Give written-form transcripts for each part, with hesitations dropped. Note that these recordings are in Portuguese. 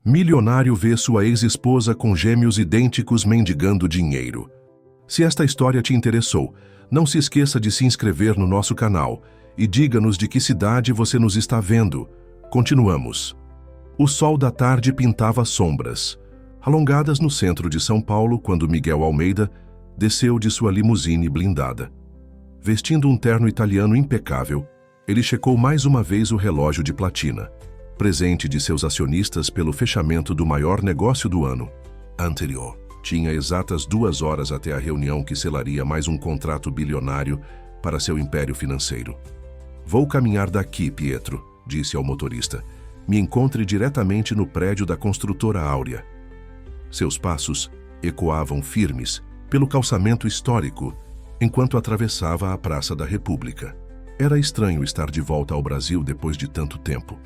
Milionário vê sua ex-esposa com gêmeos idênticos mendigando dinheiro. Se esta história te interessou, não se esqueça de se inscrever no nosso canal e diga-nos de que cidade você nos está vendo. Continuamos. O sol da tarde pintava sombras, alongadas no centro de São Paulo, quando Miguel Almeida desceu de sua limusine blindada. Vestindo um terno italiano impecável, ele checou mais uma vez o relógio de platina, presente de seus acionistas pelo fechamento do maior negócio do ano anterior. Tinha exatas 2 horas até a reunião que selaria mais um contrato bilionário para seu império financeiro. "Vou caminhar daqui, Pietro", disse ao motorista. "Me encontre diretamente no prédio da construtora Áurea." Seus passos ecoavam firmes pelo calçamento histórico enquanto atravessava a Praça da República. Era estranho estar de volta ao Brasil depois de tanto tempo.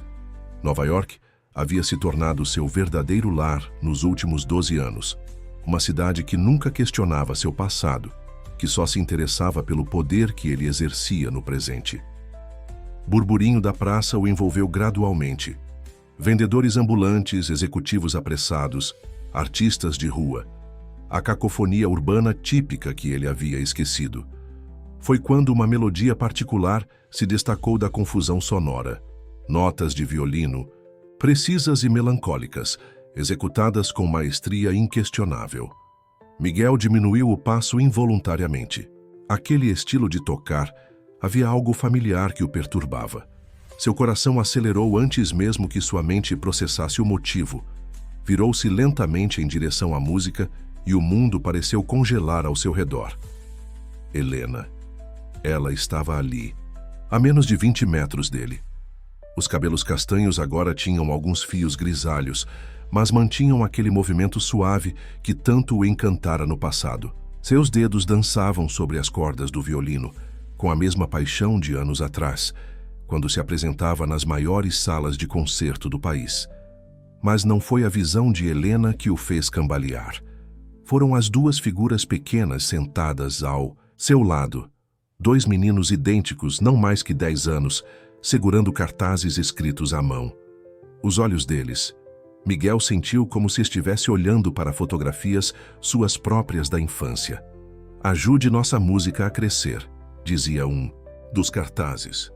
Nova York havia se tornado seu verdadeiro lar nos últimos 12 anos. Uma cidade que nunca questionava seu passado, que só se interessava pelo poder que ele exercia no presente. Burburinho da praça o envolveu gradualmente. Vendedores ambulantes, executivos apressados, artistas de rua. A cacofonia urbana típica que ele havia esquecido. Foi quando uma melodia particular se destacou da confusão sonora. Notas de violino, precisas e melancólicas, executadas com maestria inquestionável. Miguel diminuiu o passo involuntariamente. Aquele estilo de tocar, havia algo familiar que o perturbava. Seu coração acelerou antes mesmo que sua mente processasse o motivo. Virou-se lentamente em direção à música e o mundo pareceu congelar ao seu redor. Helena. Ela estava ali, a menos de 20 metros dele. Os cabelos castanhos agora tinham alguns fios grisalhos, mas mantinham aquele movimento suave que tanto o encantara no passado. Seus dedos dançavam sobre as cordas do violino, com a mesma paixão de anos atrás, quando se apresentava nas maiores salas de concerto do país. Mas não foi a visão de Helena que o fez cambalear. Foram as 2 figuras pequenas sentadas ao seu lado. 2 meninos idênticos, não mais que 10 anos, segurando cartazes escritos à mão. Os olhos deles, Miguel sentiu como se estivesse olhando para fotografias suas próprias da infância. "Ajude nossa música a crescer", dizia um dos cartazes.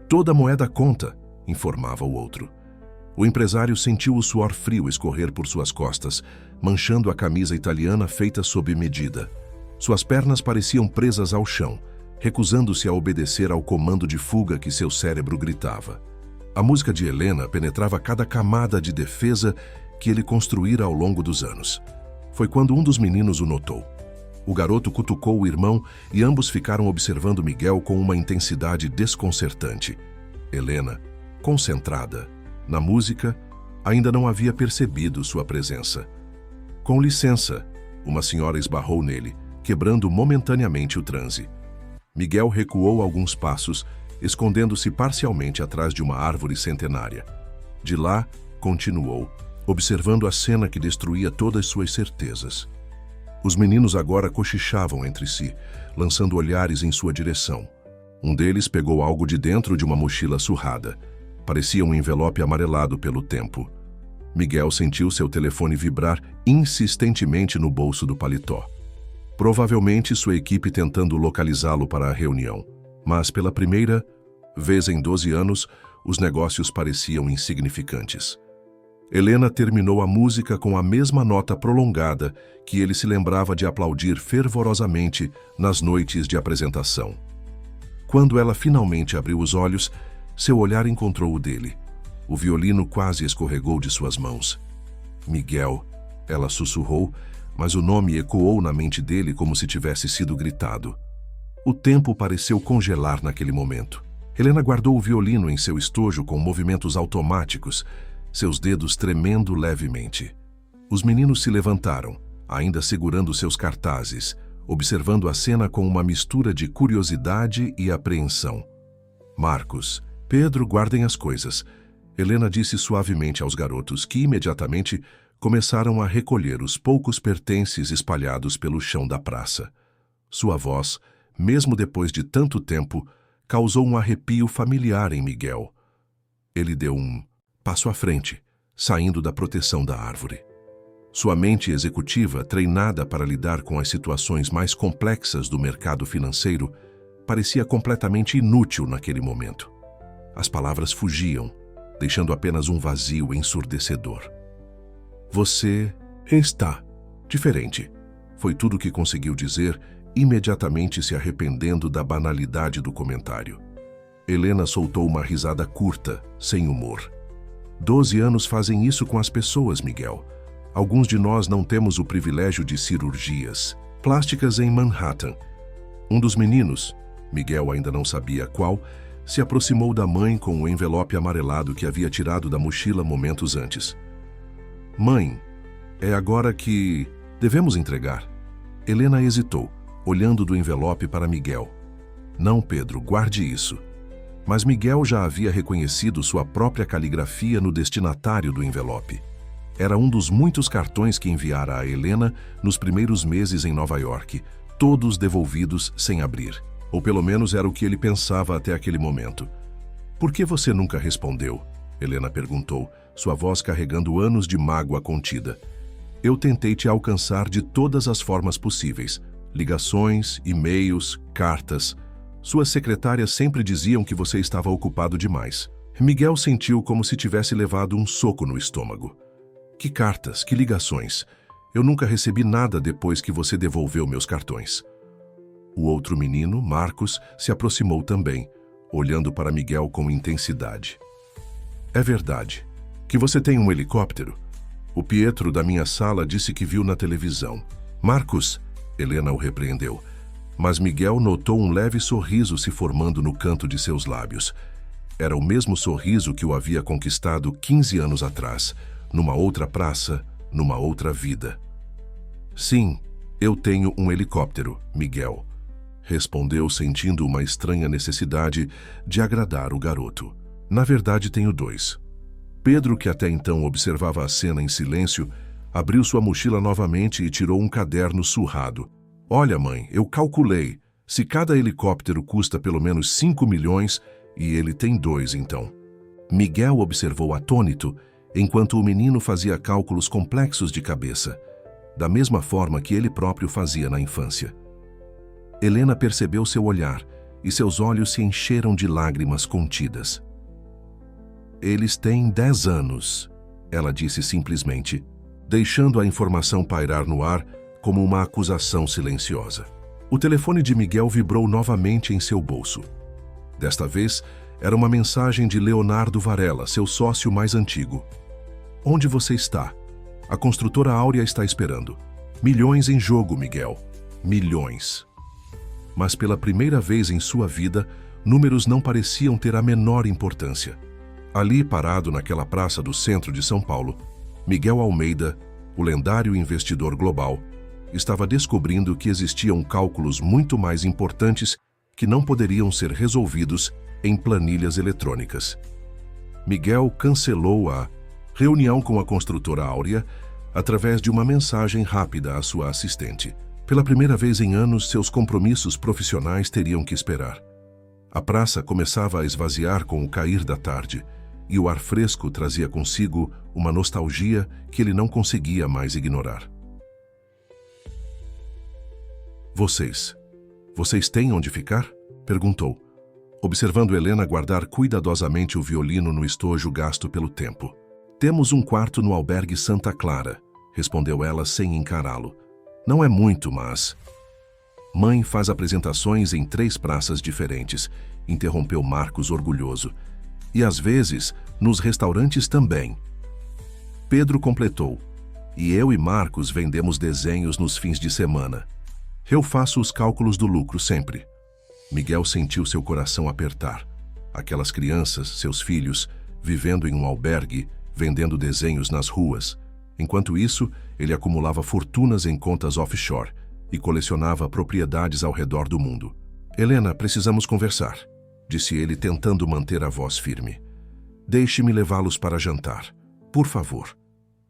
"Toda moeda conta", informava o outro. O empresário sentiu o suor frio escorrer por suas costas, manchando a camisa italiana feita sob medida. Suas pernas pareciam presas ao chão, recusando-se a obedecer ao comando de fuga que seu cérebro gritava. A música de Helena penetrava cada camada de defesa que ele construíra ao longo dos anos. Foi quando um dos meninos o notou. O garoto cutucou o irmão e ambos ficaram observando Miguel com uma intensidade desconcertante. Helena, concentrada na música, ainda não havia percebido sua presença. "Com licença", uma senhora esbarrou nele, quebrando momentaneamente o transe. Miguel recuou alguns passos, escondendo-se parcialmente atrás de uma árvore centenária. De lá, continuou, observando a cena que destruía todas suas certezas. Os meninos agora cochichavam entre si, lançando olhares em sua direção. Um deles pegou algo de dentro de uma mochila surrada. Parecia um envelope amarelado pelo tempo. Miguel sentiu seu telefone vibrar insistentemente no bolso do paletó. Provavelmente sua equipe tentando localizá-lo para a reunião. Mas pela primeira vez em 12 anos, os negócios pareciam insignificantes. Helena terminou a música com a mesma nota prolongada que ele se lembrava de aplaudir fervorosamente nas noites de apresentação. Quando ela finalmente abriu os olhos, seu olhar encontrou o dele. O violino quase escorregou de suas mãos. "Miguel", ela sussurrou, mas o nome ecoou na mente dele como se tivesse sido gritado. O tempo pareceu congelar naquele momento. Helena guardou o violino em seu estojo com movimentos automáticos, seus dedos tremendo levemente. Os meninos se levantaram, ainda segurando seus cartazes, observando a cena com uma mistura de curiosidade e apreensão. "Marcos, Pedro, guardem as coisas", Helena disse suavemente aos garotos, que imediatamente começaram a recolher os poucos pertences espalhados pelo chão da praça. Sua voz, mesmo depois de tanto tempo, causou um arrepio familiar em Miguel. Ele deu um passo à frente, saindo da proteção da árvore. Sua mente executiva, treinada para lidar com as situações mais complexas do mercado financeiro, parecia completamente inútil naquele momento. As palavras fugiam, deixando apenas um vazio ensurdecedor. Você está diferente. Foi tudo o que conseguiu dizer, imediatamente se arrependendo da banalidade do comentário. Helena soltou uma risada curta, sem humor. 12 anos fazem isso com as pessoas, Miguel. Alguns de nós não temos o privilégio de cirurgias plásticas em Manhattan. Um dos meninos, Miguel ainda não sabia qual, se aproximou da mãe com o envelope amarelado que havia tirado da mochila momentos antes. Mãe, é agora que devemos entregar. Helena hesitou, olhando do envelope para Miguel. Não, Pedro, guarde isso. Mas Miguel já havia reconhecido sua própria caligrafia no destinatário do envelope. Era um dos muitos cartões que enviara a Helena nos primeiros meses em Nova York, todos devolvidos sem abrir. Ou pelo menos era o que ele pensava até aquele momento. Por que você nunca respondeu? Helena perguntou, sua voz carregando anos de mágoa contida. Eu tentei te alcançar de todas as formas possíveis. Ligações, e-mails, cartas. Suas secretárias sempre diziam que você estava ocupado demais. Miguel sentiu como se tivesse levado um soco no estômago. Que cartas, que ligações. Eu nunca recebi nada depois que você devolveu meus cartões. O outro menino, Marcos, se aproximou também, olhando para Miguel com intensidade. É verdade. Que você tem um helicóptero? O Pietro da minha sala disse que viu na televisão. Marcos, Helena o repreendeu. Mas Miguel notou um leve sorriso se formando no canto de seus lábios. Era o mesmo sorriso que o havia conquistado 15 anos atrás, numa outra praça, numa outra vida. Sim, eu tenho um helicóptero, Miguel, respondeu sentindo uma estranha necessidade de agradar o garoto. Na verdade, tenho 2. Pedro, que até então observava a cena em silêncio, abriu sua mochila novamente e tirou um caderno surrado. Olha, mãe, eu calculei. Se cada helicóptero custa pelo menos 5 milhões, e ele tem 2, então. Miguel observou atônito, enquanto o menino fazia cálculos complexos de cabeça, da mesma forma que ele próprio fazia na infância. Helena percebeu seu olhar, e seus olhos se encheram de lágrimas contidas. Eles têm 10 anos, ela disse simplesmente, deixando a informação pairar no ar como uma acusação silenciosa. O telefone de Miguel vibrou novamente em seu bolso. Desta vez, era uma mensagem de Leonardo Varela, seu sócio mais antigo. Onde você está? A construtora Áurea está esperando. Milhões em jogo, Miguel. Milhões. Mas pela primeira vez em sua vida, números não pareciam ter a menor importância. Ali, parado naquela praça do centro de São Paulo, Miguel Almeida, o lendário investidor global, estava descobrindo que existiam cálculos muito mais importantes que não poderiam ser resolvidos em planilhas eletrônicas. Miguel cancelou a reunião com a construtora Áurea através de uma mensagem rápida à sua assistente. Pela primeira vez em anos, seus compromissos profissionais teriam que esperar. A praça começava a esvaziar com o cair da tarde, e o ar fresco trazia consigo uma nostalgia que ele não conseguia mais ignorar. Vocês têm onde ficar? Perguntou, observando Helena guardar cuidadosamente o violino no estojo gasto pelo tempo. Temos um quarto no albergue Santa Clara, respondeu ela sem encará-lo. Não é muito, mas... Mãe faz apresentações em 3 praças diferentes, interrompeu Marcos orgulhoso. E às vezes, nos restaurantes também. Pedro completou. E eu e Marcos vendemos desenhos nos fins de semana. Eu faço os cálculos do lucro sempre. Miguel sentiu seu coração apertar. Aquelas crianças, seus filhos, vivendo em um albergue, vendendo desenhos nas ruas. Enquanto isso, ele acumulava fortunas em contas offshore e colecionava propriedades ao redor do mundo. Helena, precisamos conversar, disse ele tentando manter a voz firme. Deixe-me levá-los para jantar, por favor.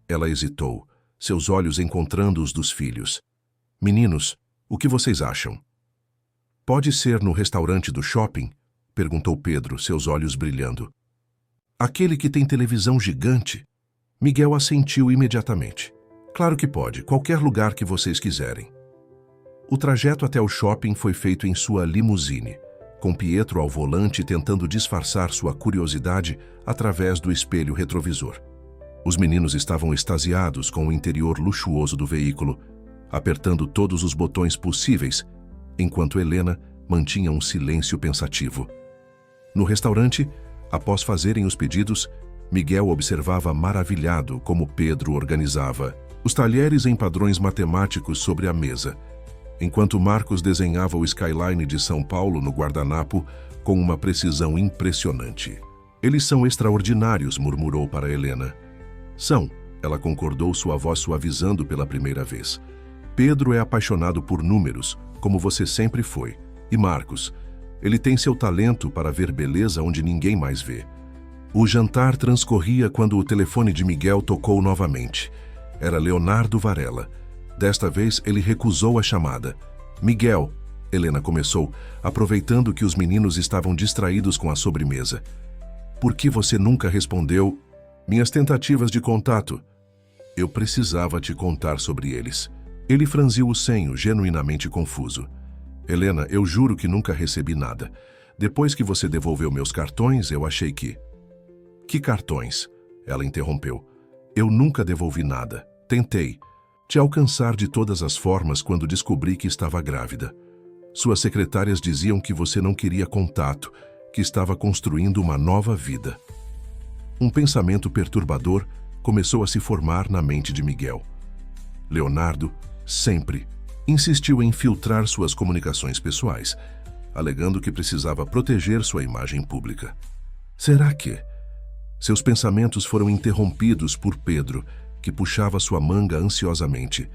Ela hesitou, seus olhos encontrando os dos filhos. Meninos, o que vocês acham? Pode ser no restaurante do shopping? Perguntou Pedro, seus olhos brilhando. Aquele que tem televisão gigante? Miguel assentiu imediatamente. Claro que pode, qualquer lugar que vocês quiserem. O trajeto até o shopping foi feito em sua limusine, com Pietro ao volante tentando disfarçar sua curiosidade através do espelho retrovisor. Os meninos estavam extasiados com o interior luxuoso do veículo, apertando todos os botões possíveis, enquanto Helena mantinha um silêncio pensativo. No restaurante, após fazerem os pedidos, Miguel observava maravilhado como Pedro organizava os talheres em padrões matemáticos sobre a mesa, enquanto Marcos desenhava o skyline de São Paulo no guardanapo com uma precisão impressionante. Eles são extraordinários, murmurou para Helena. São, ela concordou, sua voz suavizando pela primeira vez. Pedro é apaixonado por números, como você sempre foi. E Marcos, ele tem seu talento para ver beleza onde ninguém mais vê. O jantar transcorria quando o telefone de Miguel tocou novamente. Era Leonardo Varela. Desta vez, ele recusou a chamada. Miguel, Helena começou, aproveitando que os meninos estavam distraídos com a sobremesa. Por que você nunca respondeu minhas tentativas de contato? Eu precisava te contar sobre eles. Ele franziu o senho, genuinamente confuso. Helena, eu juro que nunca recebi nada. Depois que você devolveu meus cartões, eu achei que... Que cartões? Ela interrompeu. Eu nunca devolvi nada. Tentei te alcançar de todas as formas quando descobri que estava grávida. Suas secretárias diziam que você não queria contato, que estava construindo uma nova vida. Um pensamento perturbador começou a se formar na mente de Miguel. Leonardo, sempre, insistiu em filtrar suas comunicações pessoais, alegando que precisava proteger sua imagem pública. Será que... Seus pensamentos foram interrompidos por Pedro, que puxava sua manga ansiosamente.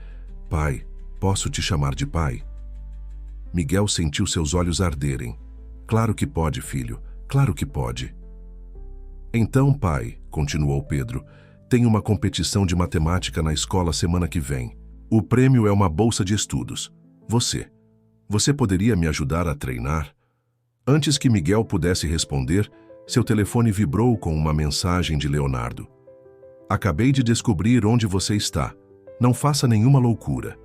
Pai, posso te chamar de pai? Miguel sentiu seus olhos arderem. Claro que pode, filho, claro que pode. Então, pai, continuou Pedro, tem uma competição de matemática na escola semana que vem. O prêmio é uma bolsa de estudos. Você poderia me ajudar a treinar? Antes que Miguel pudesse responder, seu telefone vibrou com uma mensagem de Leonardo. Acabei de descobrir onde você está. Não faça nenhuma loucura.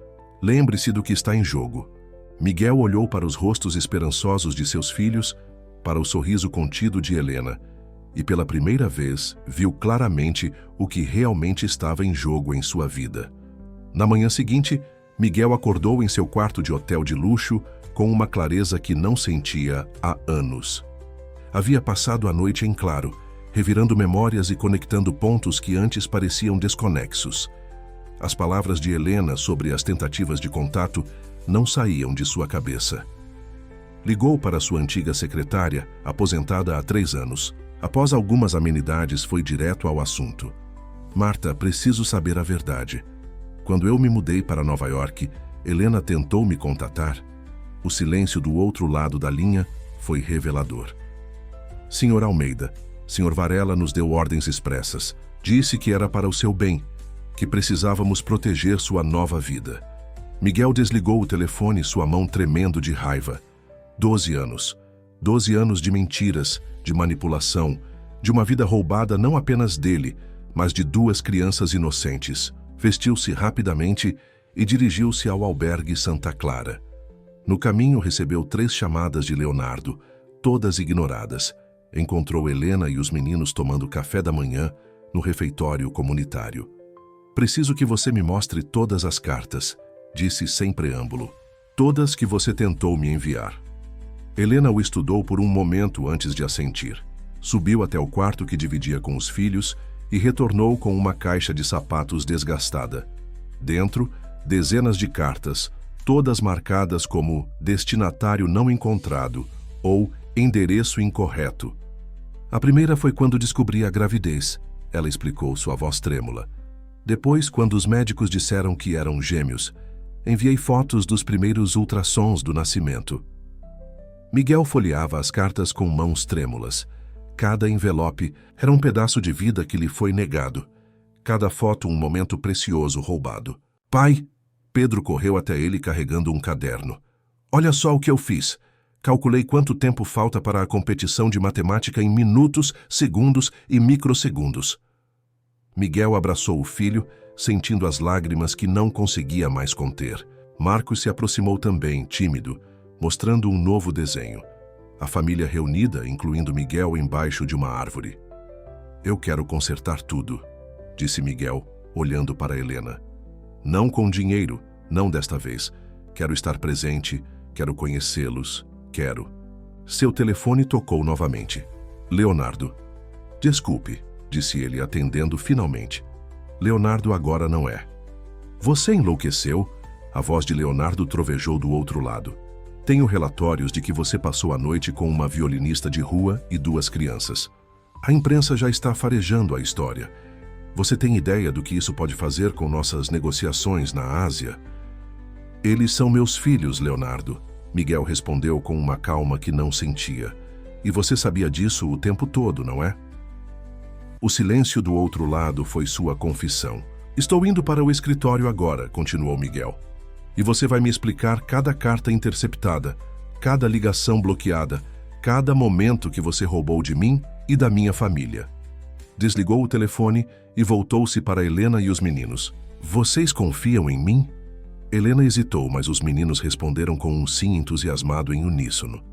Lembre-se do que está em jogo. Miguel olhou para os rostos esperançosos de seus filhos, para o sorriso contido de Helena, e pela primeira vez viu claramente o que realmente estava em jogo em sua vida. Na manhã seguinte, Miguel acordou em seu quarto de hotel de luxo com uma clareza que não sentia há anos. Havia passado a noite em claro, revirando memórias e conectando pontos que antes pareciam desconexos. As palavras de Helena sobre as tentativas de contato não saíam de sua cabeça. Ligou para sua antiga secretária, aposentada há 3 anos. Após algumas amenidades, foi direto ao assunto. Marta, preciso saber a verdade. Quando eu me mudei para Nova York, Helena tentou me contatar. O silêncio do outro lado da linha foi revelador. Senhor Almeida, Sr. Varela nos deu ordens expressas. Disse que era para o seu bem, que precisávamos proteger sua nova vida. Miguel desligou o telefone, sua mão tremendo de raiva. 12 anos. 12 anos de mentiras, de manipulação, de uma vida roubada não apenas dele, mas de 2 crianças inocentes. Vestiu-se rapidamente e dirigiu-se ao albergue Santa Clara. No caminho recebeu 3 chamadas de Leonardo, todas ignoradas. Encontrou Helena e os meninos tomando café da manhã no refeitório comunitário. Preciso que você me mostre todas as cartas, disse sem preâmbulo. Todas que você tentou me enviar. Helena o estudou por um momento antes de assentir. Subiu até o quarto que dividia com os filhos e retornou com uma caixa de sapatos desgastada. Dentro, dezenas de cartas, todas marcadas como destinatário não encontrado ou endereço incorreto. A primeira foi quando descobri a gravidez, ela explicou, sua voz trêmula. Depois, quando os médicos disseram que eram gêmeos, enviei fotos dos primeiros ultrassons do nascimento. Miguel folheava as cartas com mãos trêmulas. Cada envelope era um pedaço de vida que lhe foi negado. Cada foto um momento precioso roubado. Pai! Pedro correu até ele carregando um caderno. Olha só o que eu fiz. Calculei quanto tempo falta para a competição de matemática em minutos, segundos e microsegundos. Miguel abraçou o filho, sentindo as lágrimas que não conseguia mais conter. Marcos se aproximou também, tímido, mostrando um novo desenho. A família reunida, incluindo Miguel, embaixo de uma árvore. Eu quero consertar tudo, disse Miguel, olhando para Helena. Não com dinheiro, não desta vez. Quero estar presente, quero conhecê-los, quero. Seu telefone tocou novamente. Leonardo. Desculpe, disse ele, atendendo finalmente. Leonardo agora não é. Você enlouqueceu? A voz de Leonardo trovejou do outro lado. Tenho relatórios de que você passou a noite com uma violinista de rua e 2 crianças. A imprensa já está farejando a história. Você tem ideia do que isso pode fazer com nossas negociações na Ásia? Eles são meus filhos, Leonardo, Miguel respondeu com uma calma que não sentia. E você sabia disso o tempo todo, não é? O silêncio do outro lado foi sua confissão. Estou indo para o escritório agora, continuou Miguel. E você vai me explicar cada carta interceptada, cada ligação bloqueada, cada momento que você roubou de mim e da minha família. Desligou o telefone e voltou-se para Helena e os meninos. Vocês confiam em mim? Helena hesitou, mas os meninos responderam com um sim entusiasmado em uníssono.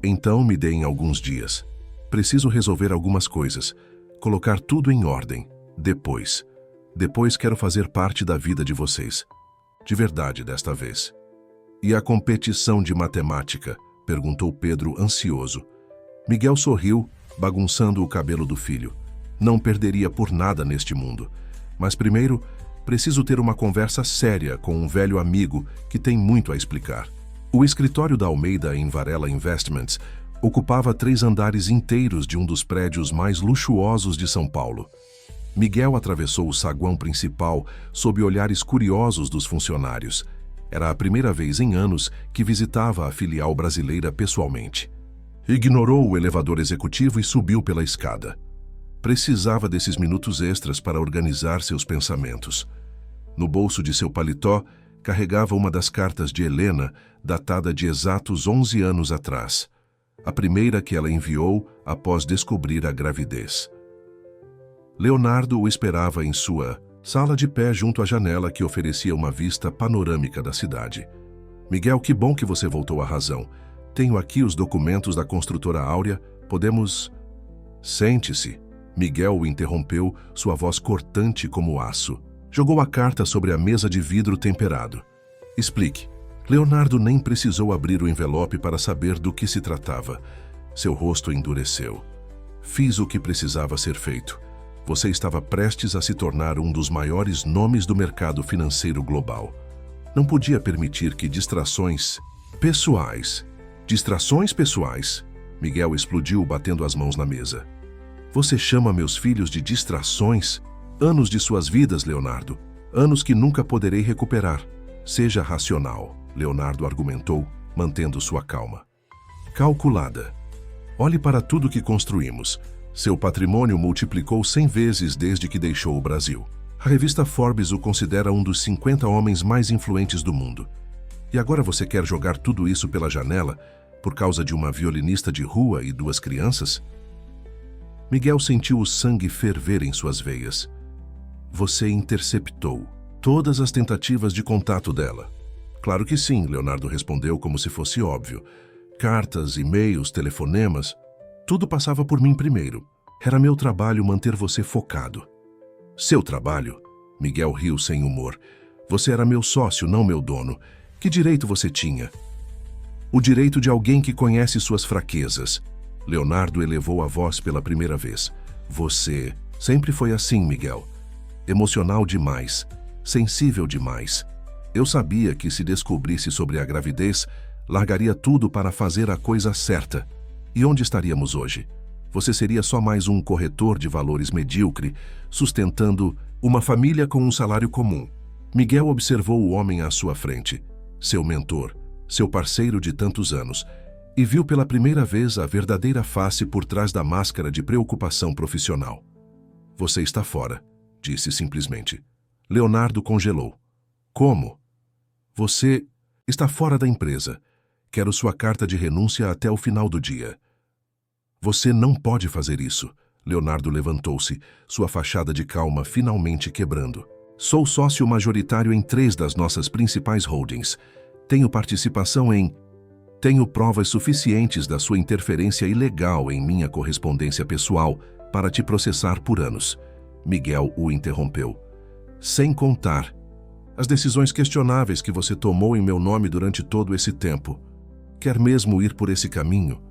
Então me deem alguns dias. Preciso resolver algumas coisas, colocar tudo em ordem. Depois quero fazer parte da vida de vocês. De verdade desta vez. E a competição de matemática? Perguntou Pedro ansioso. Miguel sorriu, bagunçando o cabelo do filho. Não perderia por nada neste mundo. Mas primeiro, preciso ter uma conversa séria com um velho amigo que tem muito a explicar. O escritório da Almeida em Varela Investments ocupava 3 andares inteiros de um dos prédios mais luxuosos de São Paulo. Miguel atravessou o saguão principal sob olhares curiosos dos funcionários. Era a primeira vez em anos que visitava a filial brasileira pessoalmente. Ignorou o elevador executivo e subiu pela escada. Precisava desses minutos extras para organizar seus pensamentos. No bolso de seu paletó, carregava uma das cartas de Helena, datada de exatos 11 anos atrás. A primeira que ela enviou após descobrir a gravidez. Leonardo o esperava em sua sala de pé junto à janela que oferecia uma vista panorâmica da cidade. Miguel, que bom que você voltou à razão. Tenho aqui os documentos da construtora Áurea. Podemos... Sente-se. Miguel o interrompeu, sua voz cortante como aço. Jogou a carta sobre a mesa de vidro temperado. Explique. Leonardo nem precisou abrir o envelope para saber do que se tratava. Seu rosto endureceu. Fiz o que precisava ser feito. Você estava prestes a se tornar um dos maiores nomes do mercado financeiro global. Não podia permitir que distrações pessoais... Miguel explodiu, batendo as mãos na mesa. Você chama meus filhos de distrações? Anos de suas vidas, Leonardo. Anos que nunca poderei recuperar. Seja racional, Leonardo argumentou, mantendo sua calma. Calculada. Olhe para tudo que construímos. Seu patrimônio multiplicou 100 vezes desde que deixou o Brasil. A revista Forbes o considera um dos 50 homens mais influentes do mundo. E agora você quer jogar tudo isso pela janela por causa de uma violinista de rua e 2 crianças? Miguel sentiu o sangue ferver em suas veias. Você interceptou todas as tentativas de contato dela. Claro que sim, Leonardo respondeu como se fosse óbvio. Cartas, e-mails, telefonemas... Tudo passava por mim primeiro. Era meu trabalho manter você focado. Seu trabalho? Miguel riu sem humor. Você era meu sócio, não meu dono. Que direito você tinha? O direito de alguém que conhece suas fraquezas. Leonardo elevou a voz pela primeira vez. Você sempre foi assim, Miguel. Emocional demais. Sensível demais. Eu sabia que se descobrisse sobre a gravidez, largaria tudo para fazer a coisa certa. E onde estaríamos hoje? Você seria só mais um corretor de valores medíocre, sustentando uma família com um salário comum. Miguel observou o homem à sua frente, seu mentor, seu parceiro de tantos anos, e viu pela primeira vez a verdadeira face por trás da máscara de preocupação profissional. Você está fora, disse simplesmente. Leonardo congelou. Como? Você está fora da empresa. Quero sua carta de renúncia até o final do dia. Você não pode fazer isso. Leonardo levantou-se, sua fachada de calma finalmente quebrando. Sou sócio majoritário em 3 das nossas principais holdings. Tenho participação em... Tenho provas suficientes da sua interferência ilegal em minha correspondência pessoal para te processar por anos. Miguel o interrompeu. Sem contar as decisões questionáveis que você tomou em meu nome durante todo esse tempo. Quer mesmo ir por esse caminho?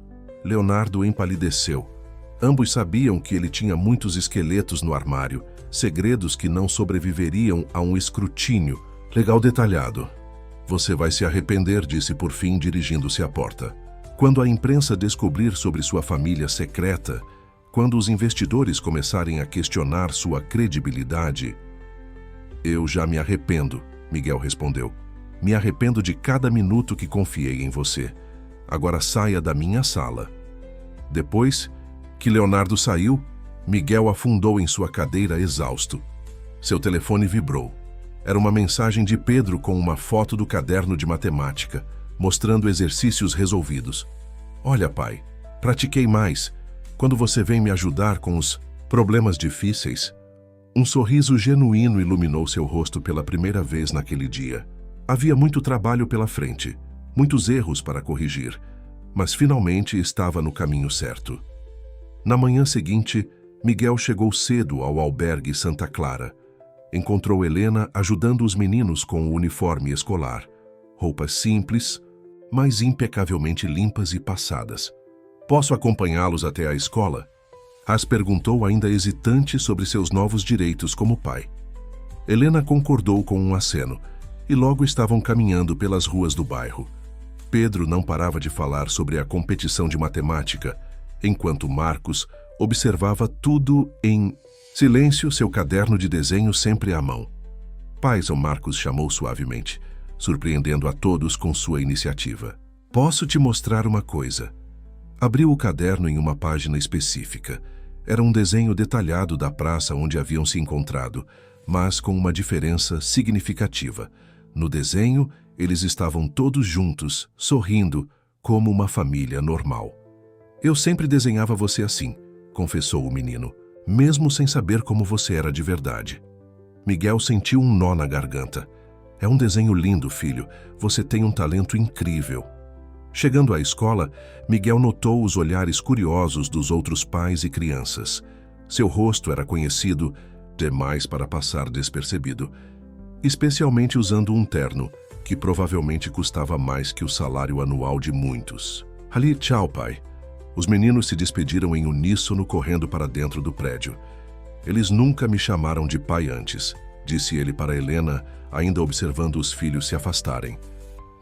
Leonardo empalideceu. Ambos sabiam que ele tinha muitos esqueletos no armário, segredos que não sobreviveriam a um escrutínio legal detalhado. Você vai se arrepender, disse por fim, dirigindo-se à porta. Quando a imprensa descobrir sobre sua família secreta, quando os investidores começarem a questionar sua credibilidade... Eu já me arrependo, Miguel respondeu. Me arrependo de cada minuto que confiei em você. Agora saia da minha sala. Depois que Leonardo saiu, Miguel afundou em sua cadeira exausto. Seu telefone vibrou. Era uma mensagem de Pedro com uma foto do caderno de matemática, mostrando exercícios resolvidos. Olha, pai, pratiquei mais. Quando você vem me ajudar com os problemas difíceis... Um sorriso genuíno iluminou seu rosto pela primeira vez naquele dia. Havia muito trabalho pela frente, muitos erros para corrigir, mas finalmente estava no caminho certo. Na manhã seguinte, Miguel chegou cedo ao albergue Santa Clara. Encontrou Helena ajudando os meninos com o uniforme escolar. Roupas simples, mas impecavelmente limpas e passadas. Posso acompanhá-los até a escola? As perguntou ainda hesitante sobre seus novos direitos como pai. Helena concordou com um aceno, e logo estavam caminhando pelas ruas do bairro. Pedro não parava de falar sobre a competição de matemática, enquanto Marcos observava tudo em silêncio, seu caderno de desenho sempre à mão. Paizão, Marcos chamou suavemente, surpreendendo a todos com sua iniciativa. Posso te mostrar uma coisa. Abriu o caderno em uma página específica. Era um desenho detalhado da praça onde haviam se encontrado, mas com uma diferença significativa. No desenho, eles estavam todos juntos, sorrindo, como uma família normal. Eu sempre desenhava você assim, confessou o menino, mesmo sem saber como você era de verdade. Miguel sentiu um nó na garganta. É um desenho lindo, filho. Você tem um talento incrível. Chegando à escola, Miguel notou os olhares curiosos dos outros pais e crianças. Seu rosto era conhecido demais para passar despercebido, especialmente usando um terno, que provavelmente custava mais que o salário anual de muitos. Ali, tchau, pai. Os meninos se despediram em uníssono correndo para dentro do prédio. Eles nunca me chamaram de pai antes, disse ele para Helena, ainda observando os filhos se afastarem.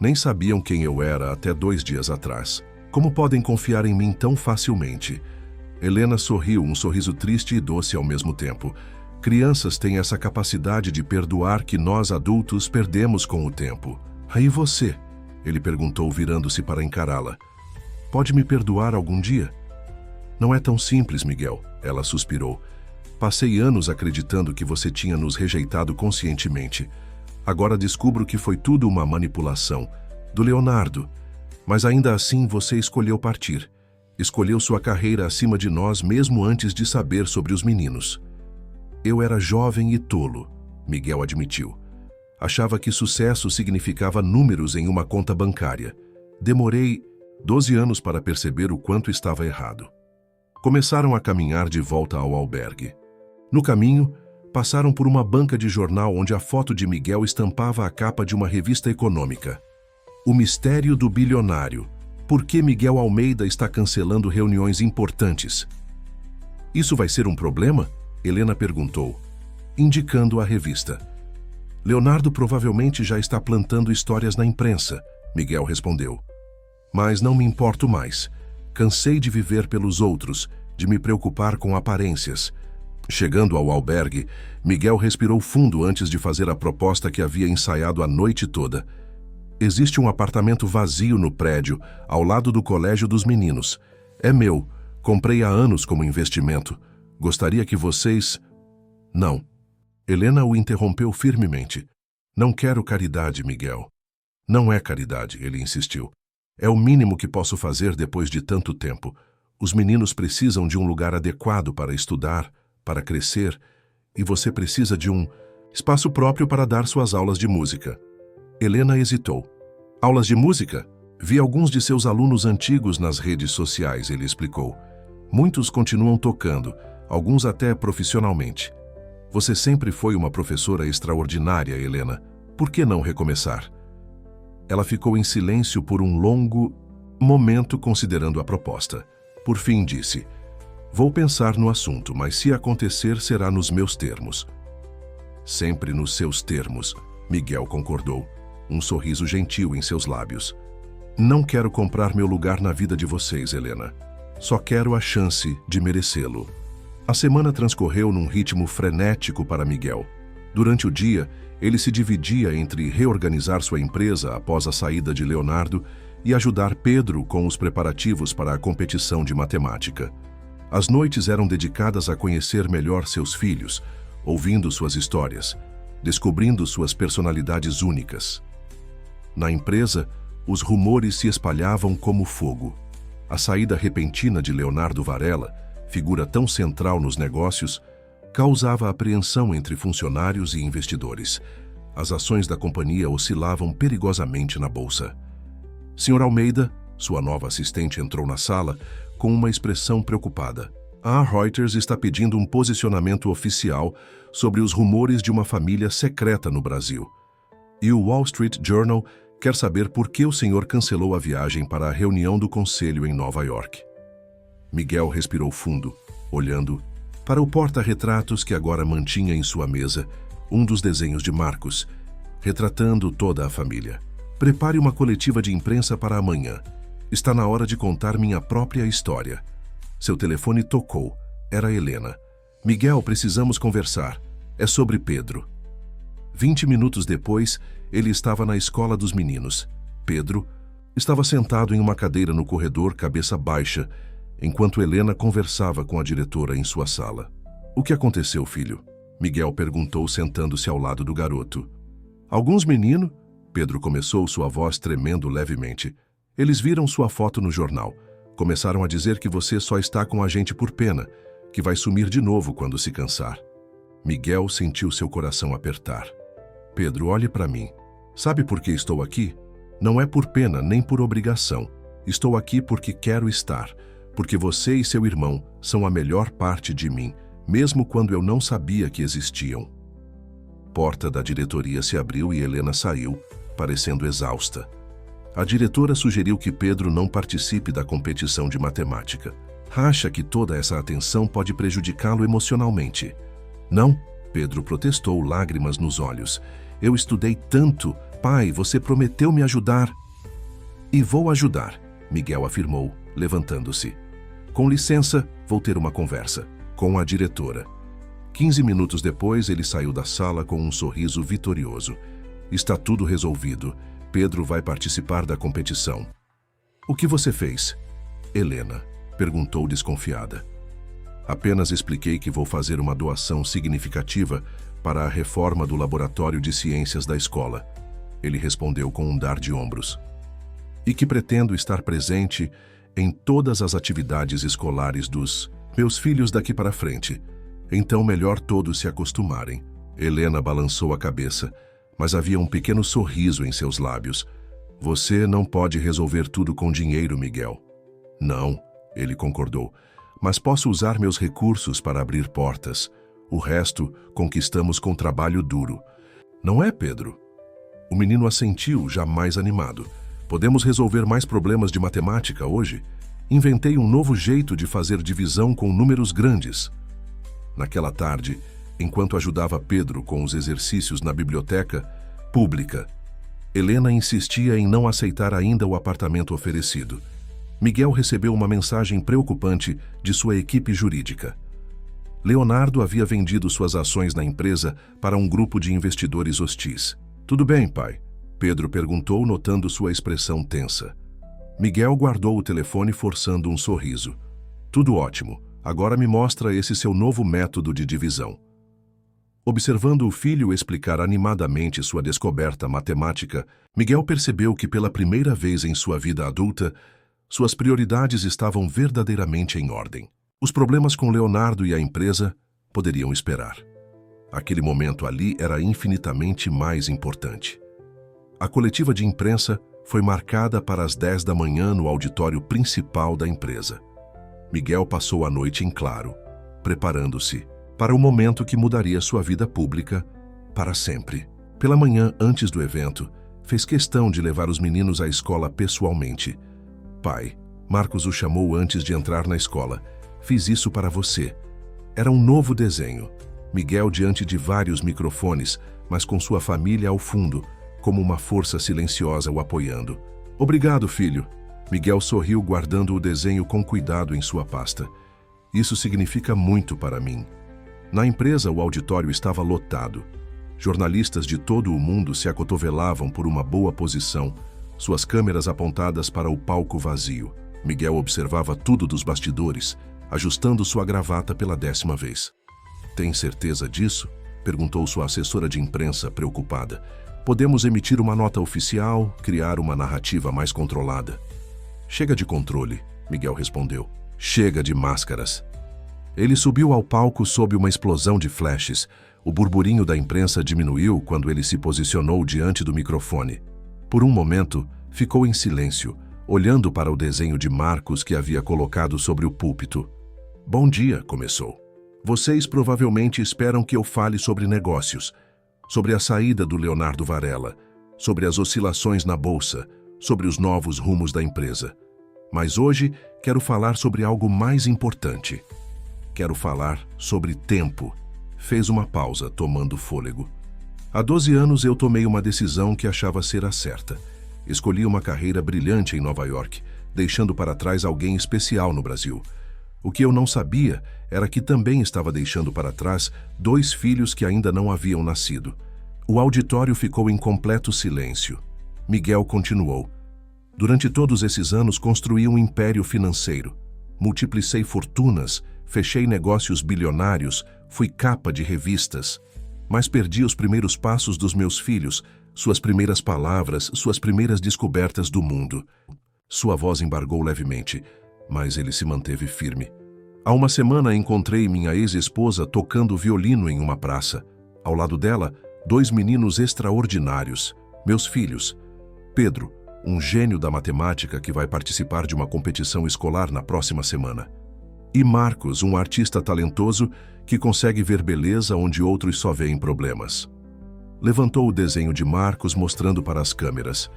Nem sabiam quem eu era até 2 dias atrás. Como podem confiar em mim tão facilmente? Helena sorriu, um sorriso triste e doce ao mesmo tempo. Crianças têm essa capacidade de perdoar que nós adultos perdemos com o tempo. Aí você? Ele perguntou, virando-se para encará-la. Pode me perdoar algum dia? Não é tão simples, Miguel, ela suspirou. Passei anos acreditando que você tinha nos rejeitado conscientemente. Agora descubro que foi tudo uma manipulação, do Leonardo. Mas ainda assim você escolheu partir. Escolheu sua carreira acima de nós mesmo antes de saber sobre os meninos. Eu era jovem e tolo, Miguel admitiu. Achava que sucesso significava números em uma conta bancária. Demorei 12 anos para perceber o quanto estava errado. Começaram a caminhar de volta ao albergue. No caminho, passaram por uma banca de jornal onde a foto de Miguel estampava a capa de uma revista econômica. O mistério do bilionário. Por que Miguel Almeida está cancelando reuniões importantes? Isso vai ser um problema? Helena perguntou, indicando a revista. Leonardo provavelmente já está plantando histórias na imprensa, Miguel respondeu. Mas não me importo mais. Cansei de viver pelos outros, de me preocupar com aparências. Chegando ao albergue, Miguel respirou fundo antes de fazer a proposta que havia ensaiado a noite toda. Existe um apartamento vazio no prédio, ao lado do colégio dos meninos. É meu. Comprei há anos como investimento. Gostaria que vocês... Não. Helena o interrompeu firmemente. Não quero caridade, Miguel. Não é caridade, ele insistiu. É o mínimo que posso fazer depois de tanto tempo. Os meninos precisam de um lugar adequado para estudar, para crescer, e você precisa de um espaço próprio para dar suas aulas de música. Helena hesitou. Aulas de música? Vi alguns de seus alunos antigos nas redes sociais, ele explicou. Muitos continuam tocando, alguns até profissionalmente. Você sempre foi uma professora extraordinária, Helena. Por que não recomeçar? Ela ficou em silêncio por um longo momento considerando a proposta. Por fim disse, vou pensar no assunto, mas se acontecer será nos meus termos. Sempre nos seus termos, Miguel concordou, um sorriso gentil em seus lábios. Não quero comprar meu lugar na vida de vocês, Helena. Só quero a chance de merecê-lo. A semana transcorreu num ritmo frenético para Miguel. Durante o dia, ele se dividia entre reorganizar sua empresa após a saída de Leonardo e ajudar Pedro com os preparativos para a competição de matemática. As noites eram dedicadas a conhecer melhor seus filhos, ouvindo suas histórias, descobrindo suas personalidades únicas. Na empresa, os rumores se espalhavam como fogo. A saída repentina de Leonardo Varela, figura tão central nos negócios, causava apreensão entre funcionários e investidores. As ações da companhia oscilavam perigosamente na bolsa. Sr. Almeida, sua nova assistente, entrou na sala com uma expressão preocupada. A Reuters está pedindo um posicionamento oficial sobre os rumores de uma família secreta no Brasil. E o Wall Street Journal quer saber por que o senhor cancelou a viagem para a reunião do conselho em Nova York. Miguel respirou fundo, olhando para o porta-retratos que agora mantinha em sua mesa um dos desenhos de Marcos, retratando toda a família. Prepare uma coletiva de imprensa para amanhã. Está na hora de contar minha própria história. Seu telefone tocou. Era Helena. Miguel, precisamos conversar. É sobre Pedro. 20 minutos depois, ele estava na escola dos meninos. Pedro estava sentado em uma cadeira no corredor, cabeça baixa, enquanto Helena conversava com a diretora em sua sala. O que aconteceu, filho? Miguel perguntou, sentando-se ao lado do garoto. Alguns meninos... Pedro começou, sua voz tremendo levemente. Eles viram sua foto no jornal. Começaram a dizer que você só está com a gente por pena, que vai sumir de novo quando se cansar. Miguel sentiu seu coração apertar. Pedro, olhe para mim. Sabe por que estou aqui? Não é por pena nem por obrigação. Estou aqui porque quero estar, porque você e seu irmão são a melhor parte de mim, mesmo quando eu não sabia que existiam. Porta da diretoria se abriu e Helena saiu, parecendo exausta. A diretora sugeriu que Pedro não participe da competição de matemática. Acha que toda essa atenção pode prejudicá-lo emocionalmente. Não, Pedro protestou, lágrimas nos olhos. Eu estudei tanto. Pai, você prometeu me ajudar. E vou ajudar, Miguel afirmou, levantando-se. Com licença, vou ter uma conversa com a diretora. 15 minutos depois, ele saiu da sala com um sorriso vitorioso. Está tudo resolvido. Pedro vai participar da competição. O que você fez? Helena perguntou desconfiada. Apenas expliquei que vou fazer uma doação significativa para a reforma do laboratório de ciências da escola. Ele respondeu com um dar de ombros. E que pretendo estar presente em todas as atividades escolares dos meus filhos daqui para frente. Então melhor todos se acostumarem. Helena balançou a cabeça, mas havia um pequeno sorriso em seus lábios. Você não pode resolver tudo com dinheiro, Miguel. Não, ele concordou, mas posso usar meus recursos para abrir portas. O resto conquistamos com trabalho duro. Não é, Pedro? O menino assentiu, já mais animado. Podemos resolver mais problemas de matemática hoje? Inventei um novo jeito de fazer divisão com números grandes. Naquela tarde, enquanto ajudava Pedro com os exercícios na biblioteca pública, Helena insistia em não aceitar ainda o apartamento oferecido. Miguel recebeu uma mensagem preocupante de sua equipe jurídica. Leonardo havia vendido suas ações na empresa para um grupo de investidores hostis. Tudo bem, pai? Pedro perguntou, notando sua expressão tensa. Miguel guardou o telefone, forçando um sorriso. Tudo ótimo. Agora me mostra esse seu novo método de divisão. Observando o filho explicar animadamente sua descoberta matemática, Miguel percebeu que pela primeira vez em sua vida adulta, Suas prioridades estavam verdadeiramente em ordem. Os problemas com Leonardo e a empresa poderiam esperar. Aquele momento ali era infinitamente mais importante. A coletiva de imprensa foi marcada para as 10 da manhã no auditório principal da empresa. Miguel passou a noite em claro, preparando-se para o momento que mudaria sua vida pública para sempre. Pela manhã, antes do evento, fez questão de levar os meninos à escola pessoalmente. Pai, Marcos o chamou antes de entrar na escola. Fiz isso para você. Era um novo desenho. Miguel diante de vários microfones, mas com sua família ao fundo, como uma força silenciosa o apoiando. Obrigado, filho. Miguel sorriu guardando o desenho com cuidado em sua pasta. Isso significa muito para mim. Na empresa, o auditório estava lotado. Jornalistas de todo o mundo se acotovelavam por uma boa posição, suas câmeras apontadas para o palco vazio. Miguel observava tudo dos bastidores, ajustando sua gravata pela 10ª vez. Tem certeza disso? Perguntou sua assessora de imprensa, preocupada. Podemos emitir uma nota oficial, criar uma narrativa mais controlada. Chega de controle, Miguel respondeu. Chega de máscaras. Ele subiu ao palco sob uma explosão de flashes. O burburinho da imprensa diminuiu quando ele se posicionou diante do microfone. Por um momento, ficou em silêncio, olhando para o desenho de Marcos que havia colocado sobre o púlpito. Bom dia, começou. Vocês provavelmente esperam que eu fale sobre negócios, sobre a saída do Leonardo Varela, sobre as oscilações na bolsa, sobre os novos rumos da empresa. Mas hoje quero falar sobre algo mais importante. Quero falar sobre tempo. Fez uma pausa, tomando fôlego. Há 12 anos eu tomei uma decisão que achava ser a certa. Escolhi uma carreira brilhante em Nova York, deixando para trás alguém especial no Brasil. O que eu não sabia era que também estava deixando para trás 2 filhos que ainda não haviam nascido. O auditório ficou em completo silêncio. Miguel continuou. Durante todos esses anos construí um império financeiro. Multiplicei fortunas, fechei negócios bilionários, fui capa de revistas. Mas perdi os primeiros passos dos meus filhos, suas primeiras palavras, suas primeiras descobertas do mundo. Sua voz embargou levemente, mas ele se manteve firme. Há uma semana encontrei minha ex-esposa tocando violino em uma praça. Ao lado dela, 2 meninos extraordinários, meus filhos. Pedro, um gênio da matemática que vai participar de uma competição escolar na próxima semana. E Marcos, um artista talentoso que consegue ver beleza onde outros só veem problemas. Levantou o desenho de Marcos mostrando para as câmeras.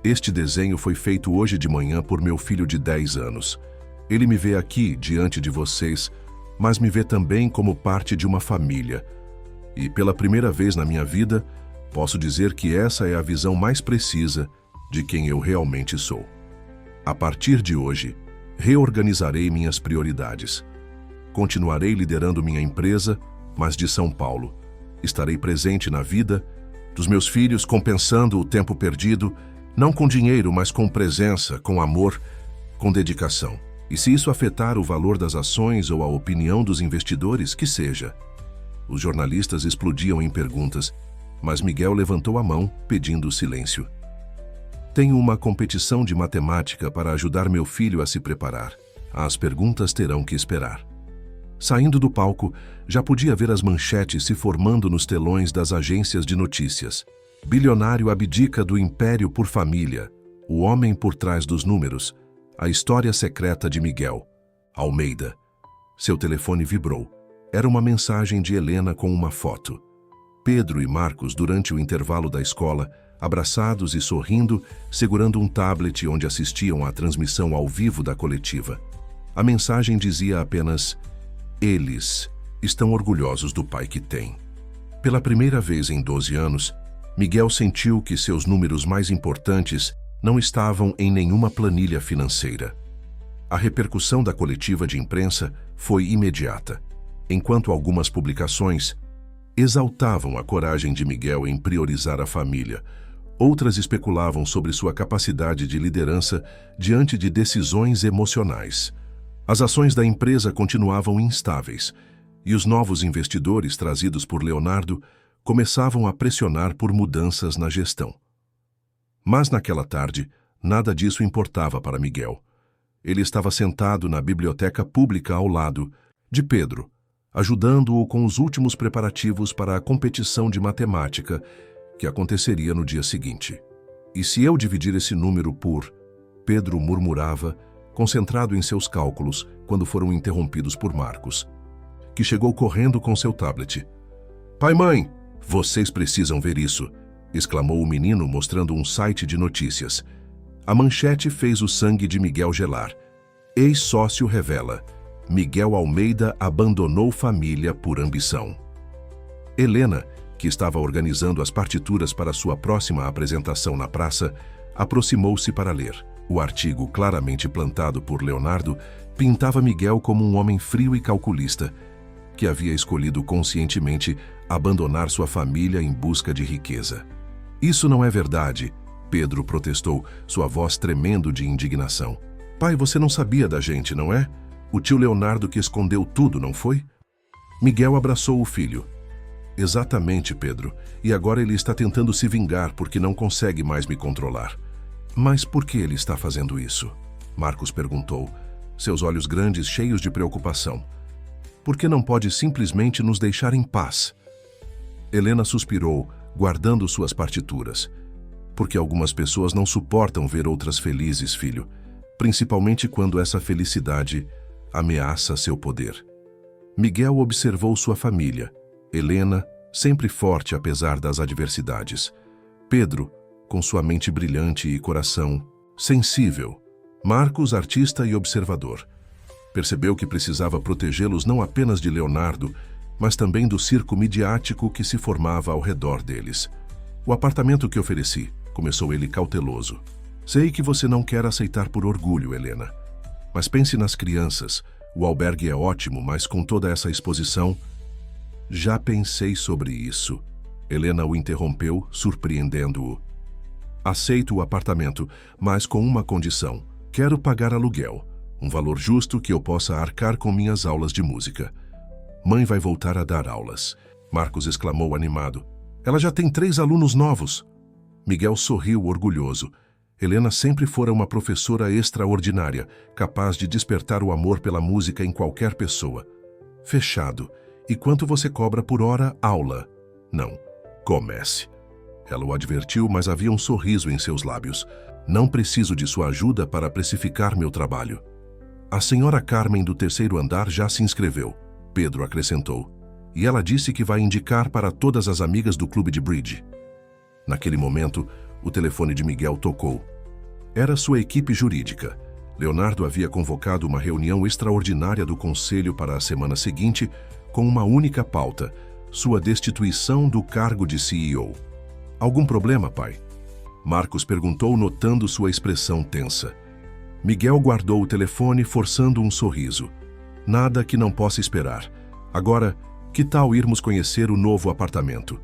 Este desenho foi feito hoje de manhã por meu filho de 10 anos. Ele me vê aqui, diante de vocês, mas me vê também como parte de uma família. E pela primeira vez na minha vida, posso dizer que essa é a visão mais precisa de quem eu realmente sou. A partir de hoje, reorganizarei minhas prioridades. Continuarei liderando minha empresa, mas de São Paulo. Estarei presente na vida dos meus filhos, compensando o tempo perdido, não com dinheiro, mas com presença, com amor, com dedicação. E se isso afetar o valor das ações ou a opinião dos investidores, que seja. Os jornalistas explodiam em perguntas, mas Miguel levantou a mão, pedindo silêncio. Tenho uma competição de matemática para ajudar meu filho a se preparar. As perguntas terão que esperar. Saindo do palco, já podia ver as manchetes se formando nos telões das agências de notícias. Bilionário abdica do império por família. O homem por trás dos números. A história secreta de Miguel. Almeida. Seu telefone vibrou. Era uma mensagem de Helena com uma foto. Pedro e Marcos, durante o intervalo da escola, abraçados e sorrindo, segurando um tablet onde assistiam à transmissão ao vivo da coletiva. A mensagem dizia apenas: eles estão orgulhosos do pai que têm. Pela primeira vez em 12 anos, Miguel sentiu que seus números mais importantes não estavam em nenhuma planilha financeira. A repercussão da coletiva de imprensa foi imediata, enquanto algumas publicações exaltavam a coragem de Miguel em priorizar a família. Outras especulavam sobre sua capacidade de liderança diante de decisões emocionais. As ações da empresa continuavam instáveis, e os novos investidores trazidos por Leonardo começavam a pressionar por mudanças na gestão. Mas naquela tarde, nada disso importava para Miguel. Ele estava sentado na biblioteca pública ao lado de Pedro, ajudando-o com os últimos preparativos para a competição de matemática que aconteceria no dia seguinte. E se eu dividir esse número por... Pedro murmurava, concentrado em seus cálculos, quando foram interrompidos por Marcos, que chegou correndo com seu tablet. "Pai, mãe, vocês precisam ver isso!" exclamou o menino, mostrando um site de notícias. A manchete fez o sangue de Miguel gelar. Ex-sócio revela: Miguel Almeida abandonou família por ambição. Helena, que estava organizando as partituras para sua próxima apresentação na praça, aproximou-se para ler. O artigo, claramente plantado por Leonardo, pintava Miguel como um homem frio e calculista, que havia escolhido conscientemente abandonar sua família em busca de riqueza. "Isso não é verdade", Pedro protestou, sua voz tremendo de indignação. "Pai, você não sabia da gente, não é? O tio Leonardo que escondeu tudo, não foi?" Miguel abraçou o filho. "Exatamente, Pedro. E agora ele está tentando se vingar porque não consegue mais me controlar." "Mas por que ele está fazendo isso?" Marcos perguntou, seus olhos grandes cheios de preocupação. "Por que não pode simplesmente nos deixar em paz?" Helena suspirou, guardando suas partituras. "Porque algumas pessoas não suportam ver outras felizes, filho, principalmente quando essa felicidade ameaça seu poder." Miguel observou sua família. Helena, sempre forte apesar das adversidades. Pedro, com sua mente brilhante e coração sensível. Marcos, artista e observador. Percebeu que precisava protegê-los não apenas de Leonardo, mas também do circo midiático que se formava ao redor deles. "O apartamento que ofereci", começou ele cauteloso. "Sei que você não quer aceitar por orgulho, Helena. Mas pense nas crianças. O albergue é ótimo, mas com toda essa exposição..." "Já pensei sobre isso." Helena o interrompeu, surpreendendo-o. "Aceito o apartamento, mas com uma condição. Quero pagar aluguel, um valor justo que eu possa arcar com minhas aulas de música." "Mãe vai voltar a dar aulas", Marcos exclamou animado. "Ela já tem 3 alunos novos." Miguel sorriu orgulhoso. Helena sempre fora uma professora extraordinária, capaz de despertar o amor pela música em qualquer pessoa. "Fechado. E quanto você cobra por hora aula?" "Não. Comece." Ela o advertiu, mas havia um sorriso em seus lábios. "Não preciso de sua ajuda para precificar meu trabalho." "A senhora Carmen do 3º andar já se inscreveu", Pedro acrescentou. "E ela disse que vai indicar para todas as amigas do clube de bridge." Naquele momento, o telefone de Miguel tocou. Era sua equipe jurídica. Leonardo havia convocado uma reunião extraordinária do conselho para a semana seguinte, com uma única pauta: sua destituição do cargo de CEO. "Algum problema, pai?" Marcos perguntou, notando sua expressão tensa. Miguel guardou o telefone, forçando um sorriso. "Nada que não possa esperar. Agora, que tal irmos conhecer o novo apartamento?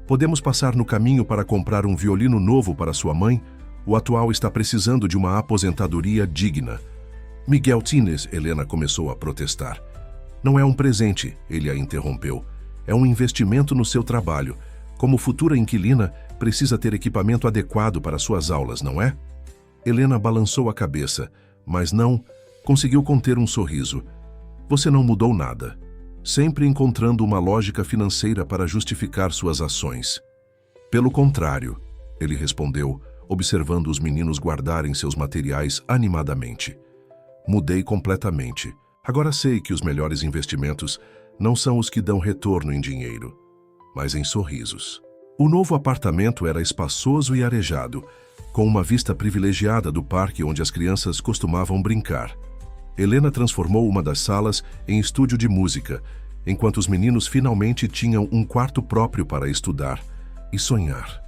Podemos passar no caminho para comprar um violino novo para sua mãe? O atual está precisando de uma aposentadoria digna." "Miguel Tines", Helena começou a protestar. "Não é um presente", ele a interrompeu. "É um investimento no seu trabalho. Como futura inquilina, precisa ter equipamento adequado para suas aulas, não é?" Helena balançou a cabeça, mas não conseguiu conter um sorriso. "Você não mudou nada, sempre encontrando uma lógica financeira para justificar suas ações." "Pelo contrário", ele respondeu, observando os meninos guardarem seus materiais animadamente. "Mudei completamente. Agora sei que os melhores investimentos não são os que dão retorno em dinheiro, mas em sorrisos." O novo apartamento era espaçoso e arejado, com uma vista privilegiada do parque onde as crianças costumavam brincar. Helena transformou uma das salas em estúdio de música, enquanto os meninos finalmente tinham um quarto próprio para estudar e sonhar.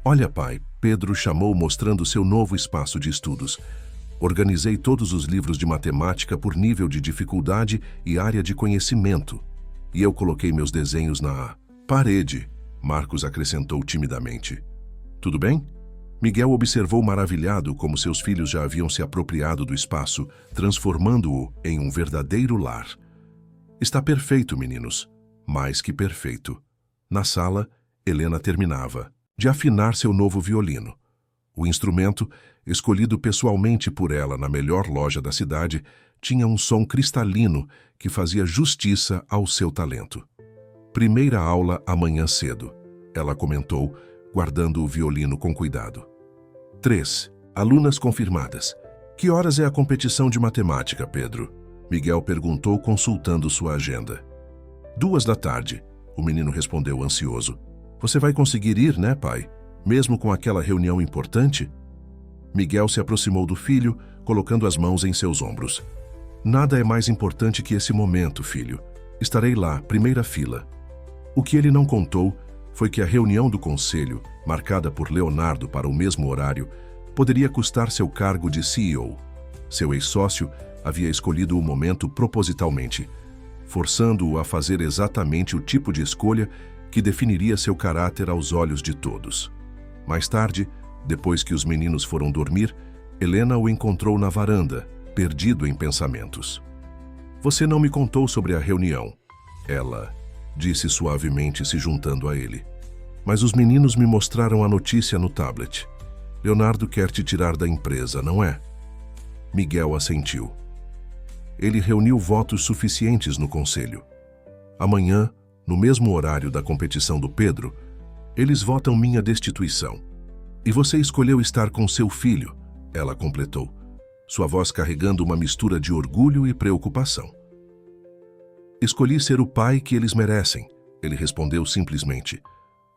"Olha, pai", Pedro chamou, mostrando seu novo espaço de estudos. "Organizei todos os livros de matemática por nível de dificuldade e área de conhecimento. E eu coloquei meus desenhos na parede", Marcos acrescentou timidamente. "Tudo bem?" Miguel observou maravilhado como seus filhos já haviam se apropriado do espaço, transformando-o em um verdadeiro lar. "Está perfeito, meninos. Mais que perfeito." Na sala, Helena terminava de afinar seu novo violino. O instrumento, escolhido pessoalmente por ela na melhor loja da cidade, tinha um som cristalino que fazia justiça ao seu talento. Primeira aula amanhã cedo, ela comentou, guardando o violino com cuidado. 3. Alunas confirmadas. Que horas é a competição de matemática, Pedro? Miguel perguntou, consultando sua agenda. 2 da tarde, o menino respondeu ansioso. Você vai conseguir ir, né, pai? Mesmo com aquela reunião importante? Miguel se aproximou do filho, colocando as mãos em seus ombros. Nada é mais importante que esse momento, filho. Estarei lá, primeira fila. O que ele não contou foi que a reunião do conselho, marcada por Leonardo para o mesmo horário, poderia custar seu cargo de CEO. Seu ex-sócio havia escolhido o momento propositalmente, forçando-o a fazer exatamente o tipo de escolha que definiria seu caráter aos olhos de todos. Mais tarde, depois que os meninos foram dormir, Helena o encontrou na varanda, perdido em pensamentos. Você não me contou sobre a reunião, ela disse suavemente, se juntando a ele. Mas os meninos me mostraram a notícia no tablet. Leonardo quer te tirar da empresa, não é? Miguel assentiu. Ele reuniu votos suficientes no conselho. Amanhã, no mesmo horário da competição do Pedro, eles votam minha destituição. E você escolheu estar com seu filho, ela completou, sua voz carregando uma mistura de orgulho e preocupação. Escolhi ser o pai que eles merecem, ele respondeu simplesmente.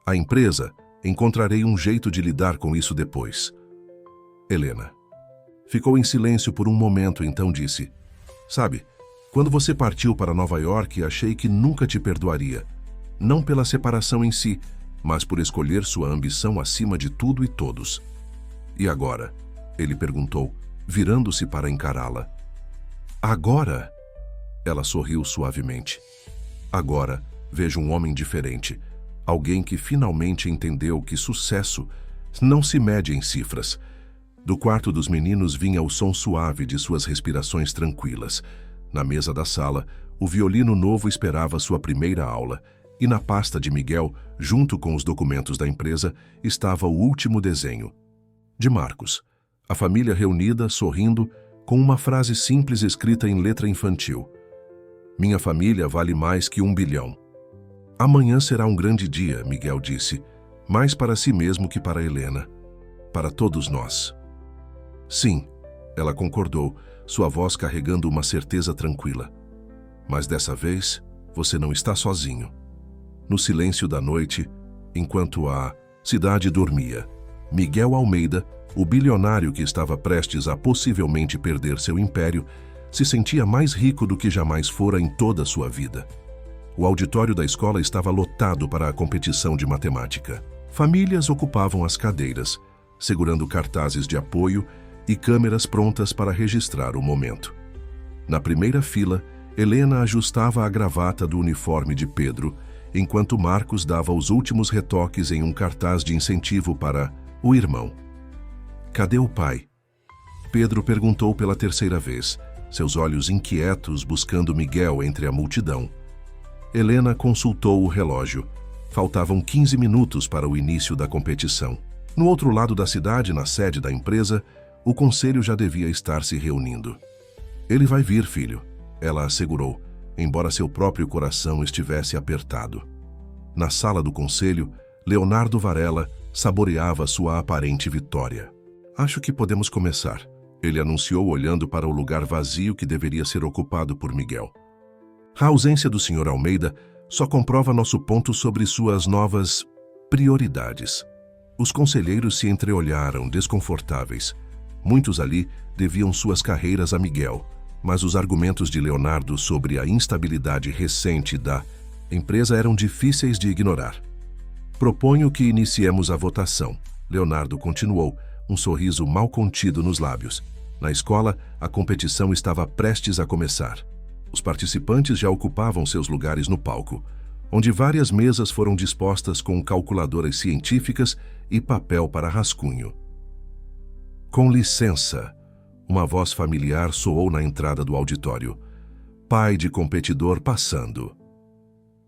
A empresa, encontrarei um jeito de lidar com isso depois. Helena ficou em silêncio por um momento, então disse, sabe, quando você partiu para Nova York, achei que nunca te perdoaria. Não pela separação em si, mas por escolher sua ambição acima de tudo e todos. E agora? Ele perguntou, virando-se para encará-la. Agora? Ela sorriu suavemente. Agora, vejo um homem diferente. Alguém que finalmente entendeu que sucesso não se mede em cifras. Do quarto dos meninos vinha o som suave de suas respirações tranquilas. Na mesa da sala, o violino novo esperava sua primeira aula, e na pasta de Miguel, junto com os documentos da empresa, estava o último desenho. De Marcos. A família reunida, sorrindo, com uma frase simples escrita em letra infantil. Minha família vale mais que 1 bilhão. Amanhã será um grande dia, Miguel disse, mais para si mesmo que para Helena. Para todos nós. Sim, ela concordou, sua voz carregando uma certeza tranquila. Mas dessa vez, você não está sozinho. No silêncio da noite, enquanto a cidade dormia, Miguel Almeida, o bilionário que estava prestes a possivelmente perder seu império, se sentia mais rico do que jamais fora em toda a sua vida. O auditório da escola estava lotado para a competição de matemática. Famílias ocupavam as cadeiras, segurando cartazes de apoio e câmeras prontas para registrar o momento. Na primeira fila, Helena ajustava a gravata do uniforme de Pedro, enquanto Marcos dava os últimos retoques em um cartaz de incentivo para o irmão. Cadê o pai? Pedro perguntou pela terceira vez, seus olhos inquietos buscando Miguel entre a multidão. Helena consultou o relógio. Faltavam 15 minutos para o início da competição. No outro lado da cidade, na sede da empresa, o conselho já devia estar se reunindo. Ele vai vir, filho, ela assegurou, embora seu próprio coração estivesse apertado. Na sala do conselho, Leonardo Varela saboreava sua aparente vitória. Acho que podemos começar, ele anunciou olhando para o lugar vazio que deveria ser ocupado por Miguel. A ausência do Sr. Almeida só comprova nosso ponto sobre suas novas prioridades. Os conselheiros se entreolharam, desconfortáveis. Muitos ali deviam suas carreiras a Miguel, mas os argumentos de Leonardo sobre a instabilidade recente da empresa eram difíceis de ignorar. Proponho que iniciemos a votação, Leonardo continuou, um sorriso mal contido nos lábios. Na escola, a competição estava prestes a começar. Os participantes já ocupavam seus lugares no palco, onde várias mesas foram dispostas com calculadoras científicas e papel para rascunho. Com licença, uma voz familiar soou na entrada do auditório. Pai de competidor passando.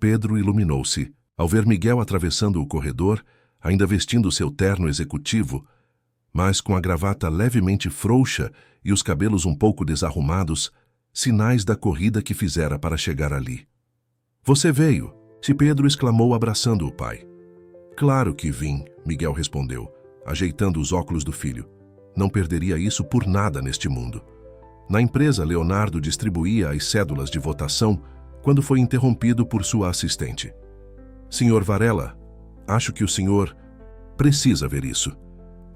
Pedro iluminou-se ao ver Miguel atravessando o corredor, ainda vestindo seu terno executivo, mas com a gravata levemente frouxa e os cabelos um pouco desarrumados, sinais da corrida que fizera para chegar ali. "Você veio?" se Pedro exclamou abraçando o pai. "Claro que vim", Miguel respondeu, ajeitando os óculos do filho. Não perderia isso por nada neste mundo. Na empresa, Leonardo distribuía as cédulas de votação quando foi interrompido por sua assistente. "Senhor Varela, acho que o senhor precisa ver isso."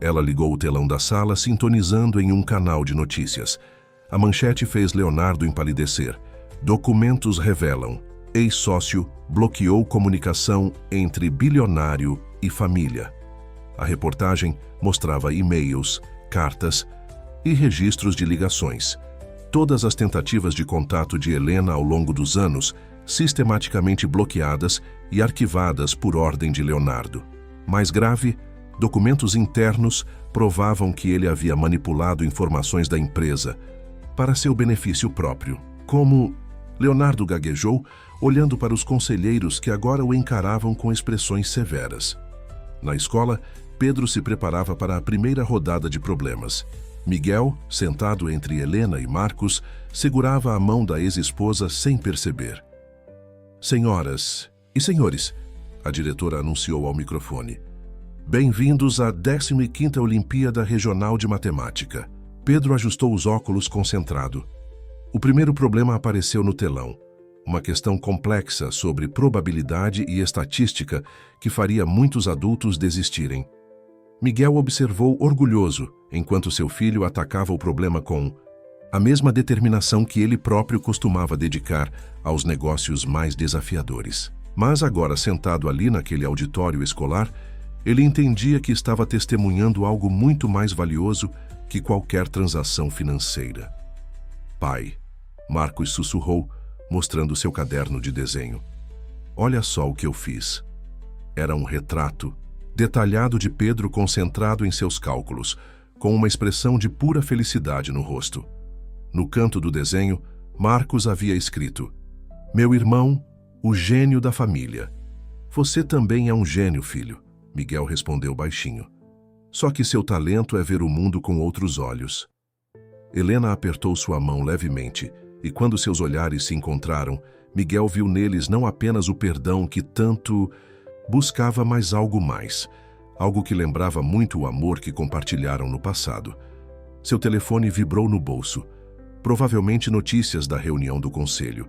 Ela ligou o telão da sala, sintonizando em um canal de notícias. A manchete fez Leonardo empalidecer. "Documentos revelam: ex-sócio bloqueou comunicação entre bilionário e família." A reportagem mostrava e-mails, cartas e registros de ligações. Todas as tentativas de contato de Helena ao longo dos anos, sistematicamente bloqueadas e arquivadas por ordem de Leonardo. Mais grave, documentos internos provavam que ele havia manipulado informações da empresa para seu benefício próprio. Como Leonardo gaguejou, olhando para os conselheiros que agora o encaravam com expressões severas. Na escola, Pedro se preparava para a primeira rodada de problemas. Miguel, sentado entre Helena e Marcos, segurava a mão da ex-esposa sem perceber. "Senhoras e senhores", a diretora anunciou ao microfone, "bem-vindos à 15ª Olimpíada Regional de Matemática." Pedro ajustou os óculos concentrado. O primeiro problema apareceu no telão. Uma questão complexa sobre probabilidade e estatística que faria muitos adultos desistirem. Miguel observou orgulhoso, enquanto seu filho atacava o problema com a mesma determinação que ele próprio costumava dedicar aos negócios mais desafiadores. Mas agora, sentado ali naquele auditório escolar, ele entendia que estava testemunhando algo muito mais valioso que qualquer transação financeira. "Pai", Marcos sussurrou, mostrando seu caderno de desenho. "Olha só o que eu fiz." Era um retrato detalhado de Pedro concentrado em seus cálculos, com uma expressão de pura felicidade no rosto. No canto do desenho, Marcos havia escrito: "Meu irmão, o gênio da família." "Você também é um gênio, filho", Miguel respondeu baixinho. "Só que seu talento é ver o mundo com outros olhos." Helena apertou sua mão levemente, e quando seus olhares se encontraram, Miguel viu neles não apenas o perdão que tanto buscava, mas algo mais. Algo que lembrava muito o amor que compartilharam no passado. Seu telefone vibrou no bolso. Provavelmente notícias da reunião do conselho.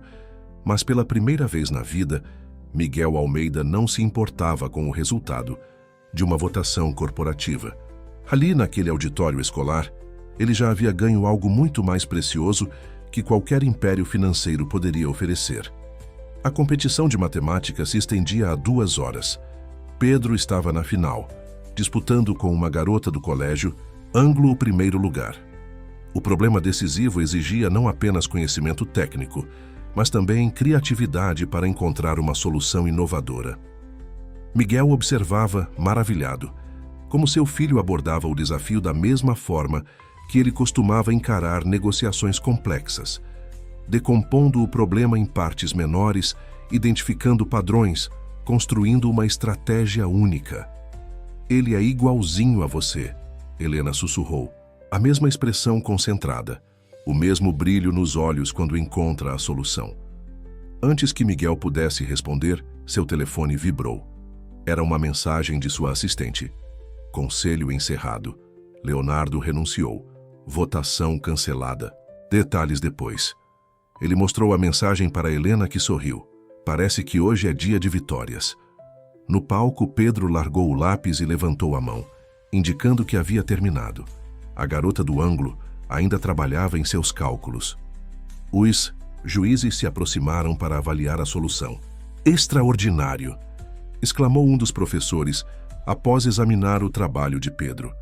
Mas pela primeira vez na vida, Miguel Almeida não se importava com o resultado de uma votação corporativa. Ali naquele auditório escolar, ele já havia ganho algo muito mais precioso que qualquer império financeiro poderia oferecer. A competição de matemática se estendia a 2 horas. Pedro estava na final, disputando com uma garota do colégio, ângulo o primeiro lugar. O problema decisivo exigia não apenas conhecimento técnico, mas também criatividade para encontrar uma solução inovadora. Miguel observava, maravilhado, como seu filho abordava o desafio da mesma forma que ele costumava encarar negociações complexas, decompondo o problema em partes menores, identificando padrões, construindo uma estratégia única. "Ele é igualzinho a você", Helena sussurrou, a mesma expressão concentrada, o mesmo brilho nos olhos quando encontra a solução. Antes que Miguel pudesse responder, seu telefone vibrou. Era uma mensagem de sua assistente. "Conselho encerrado. Leonardo renunciou. Votação cancelada. Detalhes depois." Ele mostrou a mensagem para Helena, que sorriu. "Parece que hoje é dia de vitórias." No palco, Pedro largou o lápis e levantou a mão, indicando que havia terminado. A garota do ângulo ainda trabalhava em seus cálculos. Os juízes se aproximaram para avaliar a solução. "Extraordinário!" exclamou um dos professores após examinar o trabalho de Pedro.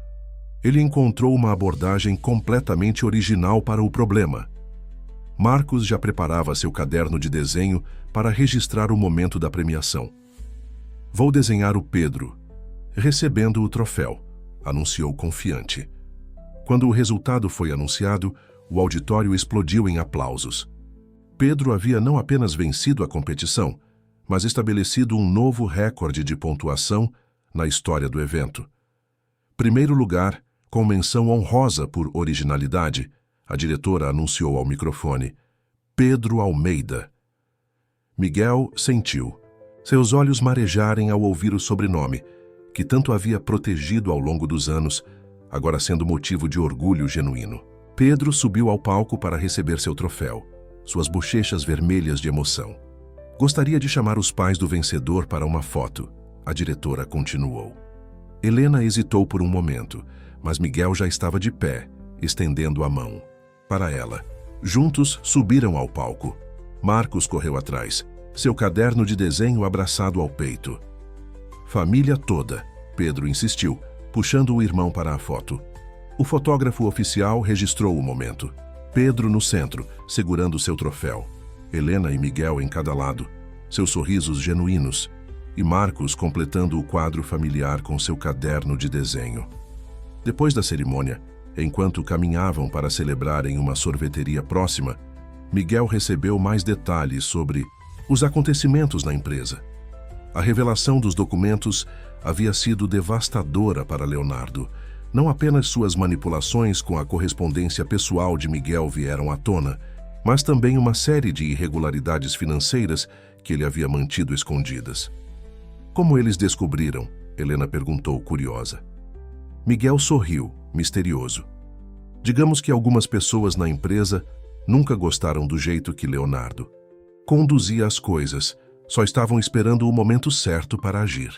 Ele encontrou uma abordagem completamente original para o problema. Marcos já preparava seu caderno de desenho para registrar o momento da premiação. "Vou desenhar o Pedro, recebendo o troféu", anunciou confiante. Quando o resultado foi anunciado, o auditório explodiu em aplausos. Pedro havia não apenas vencido a competição, mas estabelecido um novo recorde de pontuação na história do evento. Primeiro lugar, Com menção honrosa por originalidade, a diretora anunciou ao microfone: Pedro Almeida. Miguel sentiu seus olhos marejarem ao ouvir o sobrenome, que tanto havia protegido ao longo dos anos, agora sendo motivo de orgulho genuíno. Pedro subiu ao palco para receber seu troféu, suas bochechas vermelhas de emoção. Gostaria de chamar os pais do vencedor para uma foto, a diretora continuou. Helena hesitou por um momento, mas Miguel já estava de pé, estendendo a mão para ela. Juntos subiram ao palco. Marcos correu atrás, seu caderno de desenho abraçado ao peito. Família toda, Pedro insistiu, puxando o irmão para a foto. O fotógrafo oficial registrou o momento. Pedro no centro, segurando seu troféu. Helena e Miguel em cada lado, seus sorrisos genuínos. E Marcos completando o quadro familiar com seu caderno de desenho. Depois da cerimônia, enquanto caminhavam para celebrar em uma sorveteria próxima, Miguel recebeu mais detalhes sobre os acontecimentos na empresa. A revelação dos documentos havia sido devastadora para Leonardo. Não apenas suas manipulações com a correspondência pessoal de Miguel vieram à tona, mas também uma série de irregularidades financeiras que ele havia mantido escondidas. Como eles descobriram? Helena perguntou, curiosa. Miguel sorriu, misterioso. Digamos que algumas pessoas na empresa nunca gostaram do jeito que Leonardo conduzia as coisas, só estavam esperando o momento certo para agir.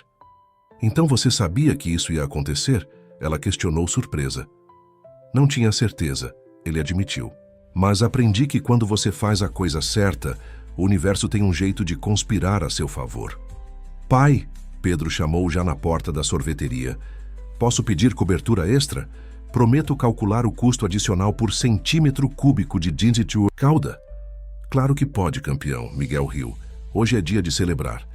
Então você sabia que isso ia acontecer? Ela questionou surpresa. Não tinha certeza, ele admitiu. Mas aprendi que quando você faz a coisa certa, o universo tem um jeito de conspirar a seu favor. Pai, Pedro chamou já na porta da sorveteria. Posso pedir cobertura extra? Prometo calcular o custo adicional por centímetro cúbico de Dinsitu Calda. Claro que pode, campeão, Miguel riu. Hoje é dia de celebrar.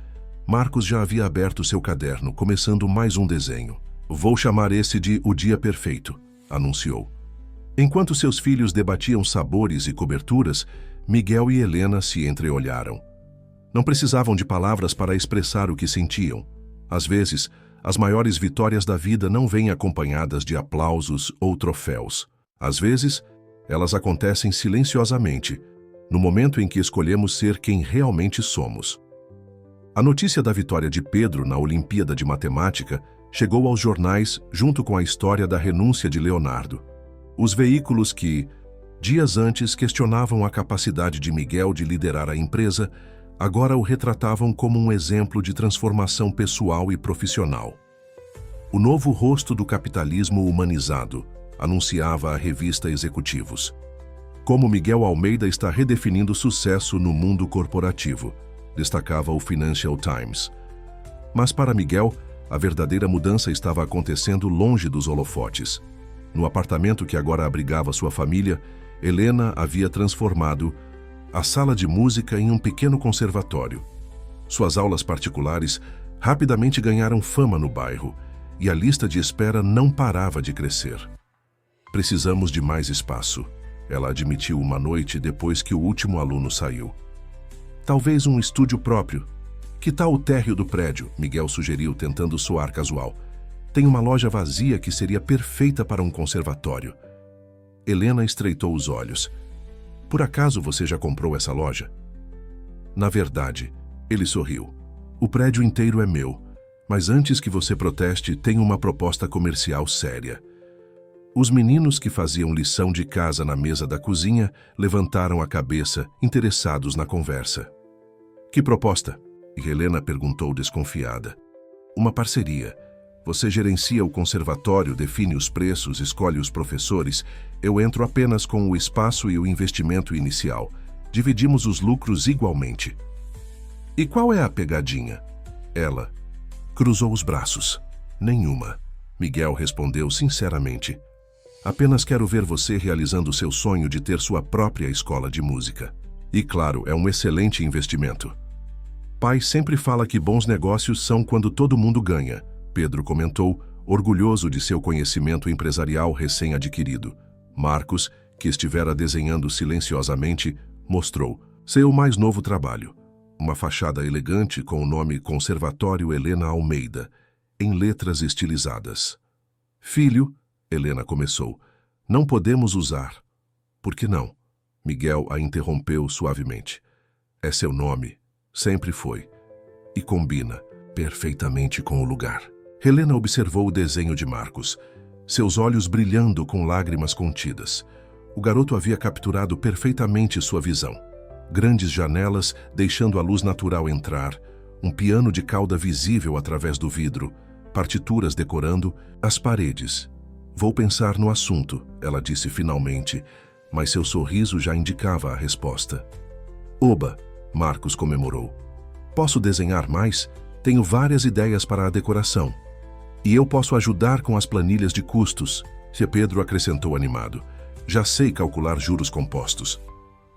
Marcos já havia aberto seu caderno, começando mais um desenho. Vou chamar esse de O Dia Perfeito, anunciou. Enquanto seus filhos debatiam sabores e coberturas, Miguel e Helena se entreolharam. Não precisavam de palavras para expressar o que sentiam. Às vezes, as maiores vitórias da vida não vêm acompanhadas de aplausos ou troféus. Às vezes, elas acontecem silenciosamente, no momento em que escolhemos ser quem realmente somos. A notícia da vitória de Pedro na Olimpíada de Matemática chegou aos jornais junto com a história da renúncia de Leonardo. Os veículos que, dias antes, questionavam a capacidade de Miguel de liderar a empresa, agora o retratavam como um exemplo de transformação pessoal e profissional. O novo rosto do capitalismo humanizado, anunciava a revista Executivos. Como Miguel Almeida está redefinindo sucesso no mundo corporativo, destacava o Financial Times. Mas para Miguel, a verdadeira mudança estava acontecendo longe dos holofotes. No apartamento que agora abrigava sua família, Helena havia transformado a sala de música em um pequeno conservatório. Suas aulas particulares rapidamente ganharam fama no bairro e a lista de espera não parava de crescer. Precisamos de mais espaço, ela admitiu uma noite depois que o último aluno saiu. Talvez um estúdio próprio. Que tal o térreo do prédio? Miguel sugeriu, tentando soar casual. Tem uma loja vazia que seria perfeita para um conservatório. Helena estreitou os olhos. Por acaso você já comprou essa loja? Na verdade, ele sorriu. O prédio inteiro é meu, mas antes que você proteste, tenho uma proposta comercial séria. Os meninos que faziam lição de casa na mesa da cozinha levantaram a cabeça, interessados na conversa. Que proposta? Helena perguntou desconfiada. Uma parceria. Você gerencia o conservatório, define os preços, escolhe os professores. Eu entro apenas com o espaço e o investimento inicial. Dividimos os lucros igualmente. E qual é a pegadinha? Ela cruzou os braços. Nenhuma. Miguel respondeu sinceramente. Apenas quero ver você realizando seu sonho de ter sua própria escola de música. E claro, é um excelente investimento. Pai sempre fala que bons negócios são quando todo mundo ganha, Pedro comentou, orgulhoso de seu conhecimento empresarial recém-adquirido. Marcos, que estivera desenhando silenciosamente, mostrou seu mais novo trabalho. Uma fachada elegante com o nome Conservatório Helena Almeida, em letras estilizadas. Filho, Helena começou. Não podemos usar. Por que não? Miguel a interrompeu suavemente. É seu nome. Sempre foi. E combina perfeitamente com o lugar. Helena observou o desenho de Marcos, seus olhos brilhando com lágrimas contidas. O garoto havia capturado perfeitamente sua visão. Grandes janelas deixando a luz natural entrar, um piano de cauda visível através do vidro, partituras decorando as paredes. Vou pensar no assunto, ela disse finalmente, mas seu sorriso já indicava a resposta. Oba, Marcos comemorou. Posso desenhar mais? Tenho várias ideias para a decoração. E eu posso ajudar com as planilhas de custos, Pedro acrescentou animado. Já sei calcular juros compostos.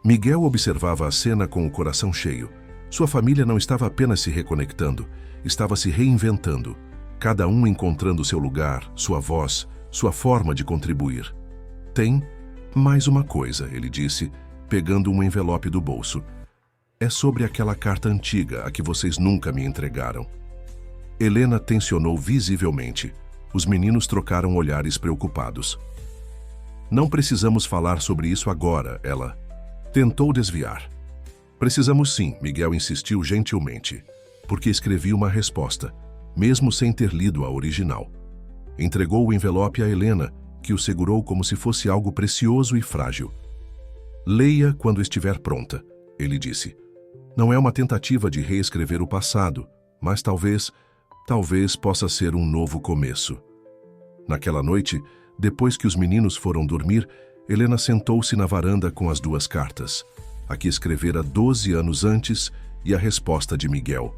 Miguel observava a cena com o coração cheio. Sua família não estava apenas se reconectando, estava se reinventando, cada um encontrando seu lugar, sua voz, sua forma de contribuir. Tem mais uma coisa, ele disse, pegando um envelope do bolso. É sobre aquela carta antiga a que vocês nunca me entregaram. Helena tensionou visivelmente. Os meninos trocaram olhares preocupados. Não precisamos falar sobre isso agora, ela tentou desviar. Precisamos sim, Miguel insistiu gentilmente, porque escrevi uma resposta, mesmo sem ter lido a original. Entregou o envelope a Helena, que o segurou como se fosse algo precioso e frágil. Leia quando estiver pronta, ele disse. Não é uma tentativa de reescrever o passado, mas talvez possa ser um novo começo. Naquela noite, depois que os meninos foram dormir, Helena sentou-se na varanda com as duas cartas, a que escrevera 12 anos antes e a resposta de Miguel.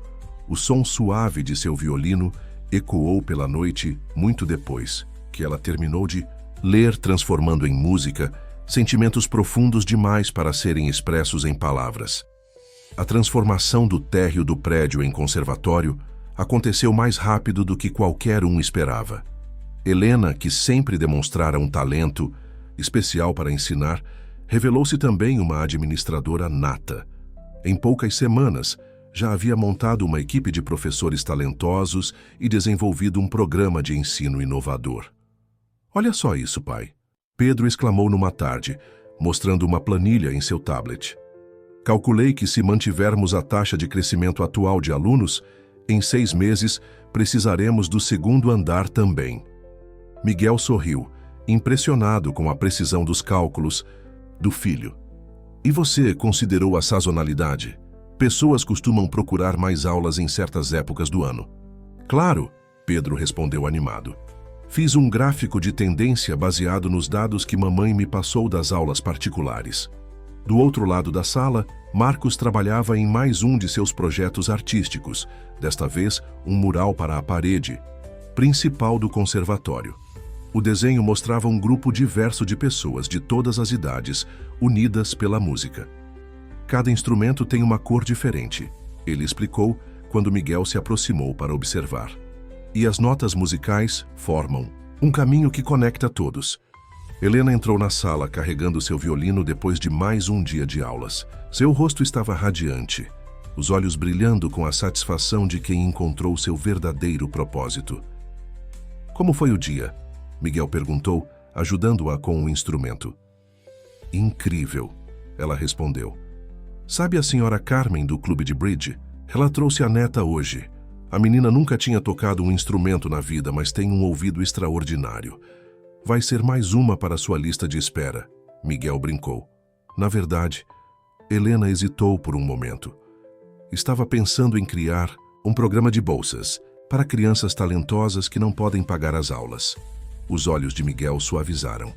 O som suave de seu violino ecoou pela noite muito depois, que ela terminou de ler, transformando em música sentimentos profundos demais para serem expressos em palavras. A transformação do térreo do prédio em conservatório aconteceu mais rápido do que qualquer um esperava. Helena, que sempre demonstrara um talento especial para ensinar, revelou-se também uma administradora nata. Em poucas semanas, já havia montado uma equipe de professores talentosos e desenvolvido um programa de ensino inovador. Olha só isso, pai. Pedro exclamou numa tarde, mostrando uma planilha em seu tablet. Calculei que se mantivermos a taxa de crescimento atual de alunos, em 6 meses precisaremos do segundo andar também. Miguel sorriu, impressionado com a precisão dos cálculos do filho. E você considerou a sazonalidade? Pessoas costumam procurar mais aulas em certas épocas do ano. Claro, Pedro respondeu animado. Fiz um gráfico de tendência baseado nos dados que mamãe me passou das aulas particulares. Do outro lado da sala, Marcos trabalhava em mais um de seus projetos artísticos, desta vez um mural para a parede principal do conservatório. O desenho mostrava um grupo diverso de pessoas de todas as idades, unidas pela música. Cada instrumento tem uma cor diferente, ele explicou quando Miguel se aproximou para observar. E as notas musicais formam um caminho que conecta todos. Helena entrou na sala carregando seu violino depois de mais um dia de aulas. Seu rosto estava radiante, os olhos brilhando com a satisfação de quem encontrou seu verdadeiro propósito. Como foi o dia? Miguel perguntou, ajudando-a com o instrumento. Incrível, ela respondeu. Sabe a senhora Carmen do clube de bridge? Ela trouxe a neta hoje. A menina nunca tinha tocado um instrumento na vida, mas tem um ouvido extraordinário. Vai ser mais uma para sua lista de espera, Miguel brincou. Na verdade, Helena hesitou por um momento. Estava pensando em criar um programa de bolsas para crianças talentosas que não podem pagar as aulas. Os olhos de Miguel suavizaram.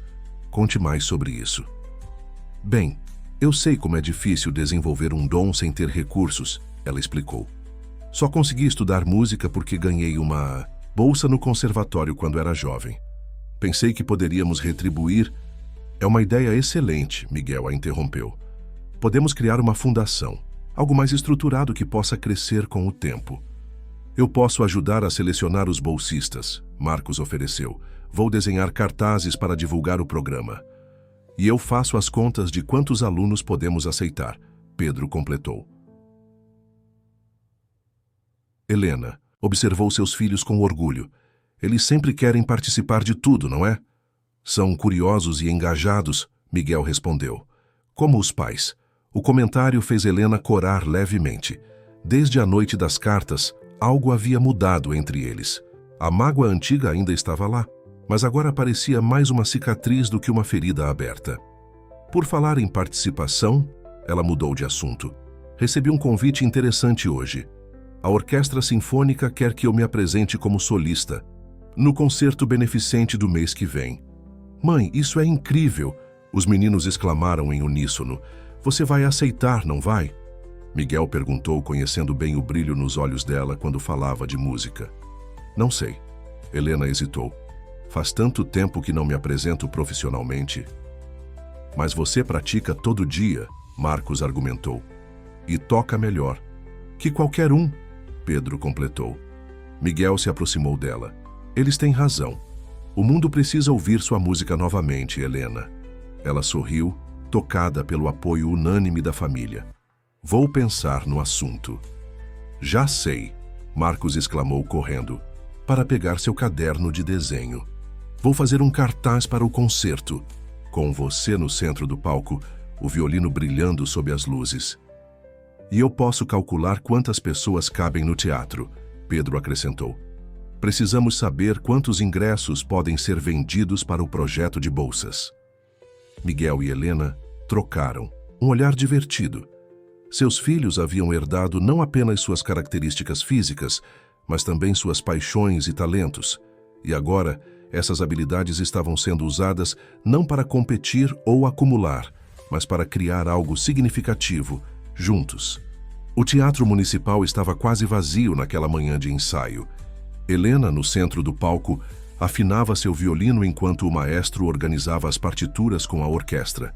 Conte mais sobre isso. Bem, eu sei como é difícil desenvolver um dom sem ter recursos, ela explicou. Só consegui estudar música porque ganhei uma bolsa no conservatório quando era jovem. Pensei que poderíamos retribuir. É uma ideia excelente, Miguel a interrompeu. Podemos criar uma fundação, algo mais estruturado que possa crescer com o tempo. Eu posso ajudar a selecionar os bolsistas, Marcos ofereceu. Vou desenhar cartazes para divulgar o programa. E eu faço as contas de quantos alunos podemos aceitar, Pedro completou. Helena observou seus filhos com orgulho. Eles sempre querem participar de tudo, não é? São curiosos e engajados, Miguel respondeu. Como os pais. O comentário fez Helena corar levemente. Desde a noite das cartas, algo havia mudado entre eles. A mágoa antiga ainda estava lá, mas agora parecia mais uma cicatriz do que uma ferida aberta. Por falar em participação, ela mudou de assunto. Recebi um convite interessante hoje. A Orquestra Sinfônica quer que eu me apresente como solista, no concerto beneficente do mês que vem. Mãe, isso é incrível! Os meninos exclamaram em uníssono. Você vai aceitar, não vai? Miguel perguntou, conhecendo bem o brilho nos olhos dela quando falava de música. Não sei. Helena hesitou. Faz tanto tempo que não me apresento profissionalmente. Mas você pratica todo dia, Marcos argumentou. E toca melhor. Que qualquer um, Pedro completou. Miguel se aproximou dela. Eles têm razão. O mundo precisa ouvir sua música novamente, Helena. Ela sorriu, tocada pelo apoio unânime da família. Vou pensar no assunto. Já sei, Marcos exclamou correndo, para pegar seu caderno de desenho. Vou fazer um cartaz para o concerto, com você no centro do palco, o violino brilhando sob as luzes. E eu posso calcular quantas pessoas cabem no teatro, Pedro acrescentou. Precisamos saber quantos ingressos podem ser vendidos para o projeto de bolsas. Miguel e Helena trocaram, um olhar divertido. Seus filhos haviam herdado não apenas suas características físicas, mas também suas paixões e talentos. E agora, essas habilidades estavam sendo usadas não para competir ou acumular, mas para criar algo significativo, juntos. O teatro municipal estava quase vazio naquela manhã de ensaio. Helena, no centro do palco, afinava seu violino enquanto o maestro organizava as partituras com a orquestra.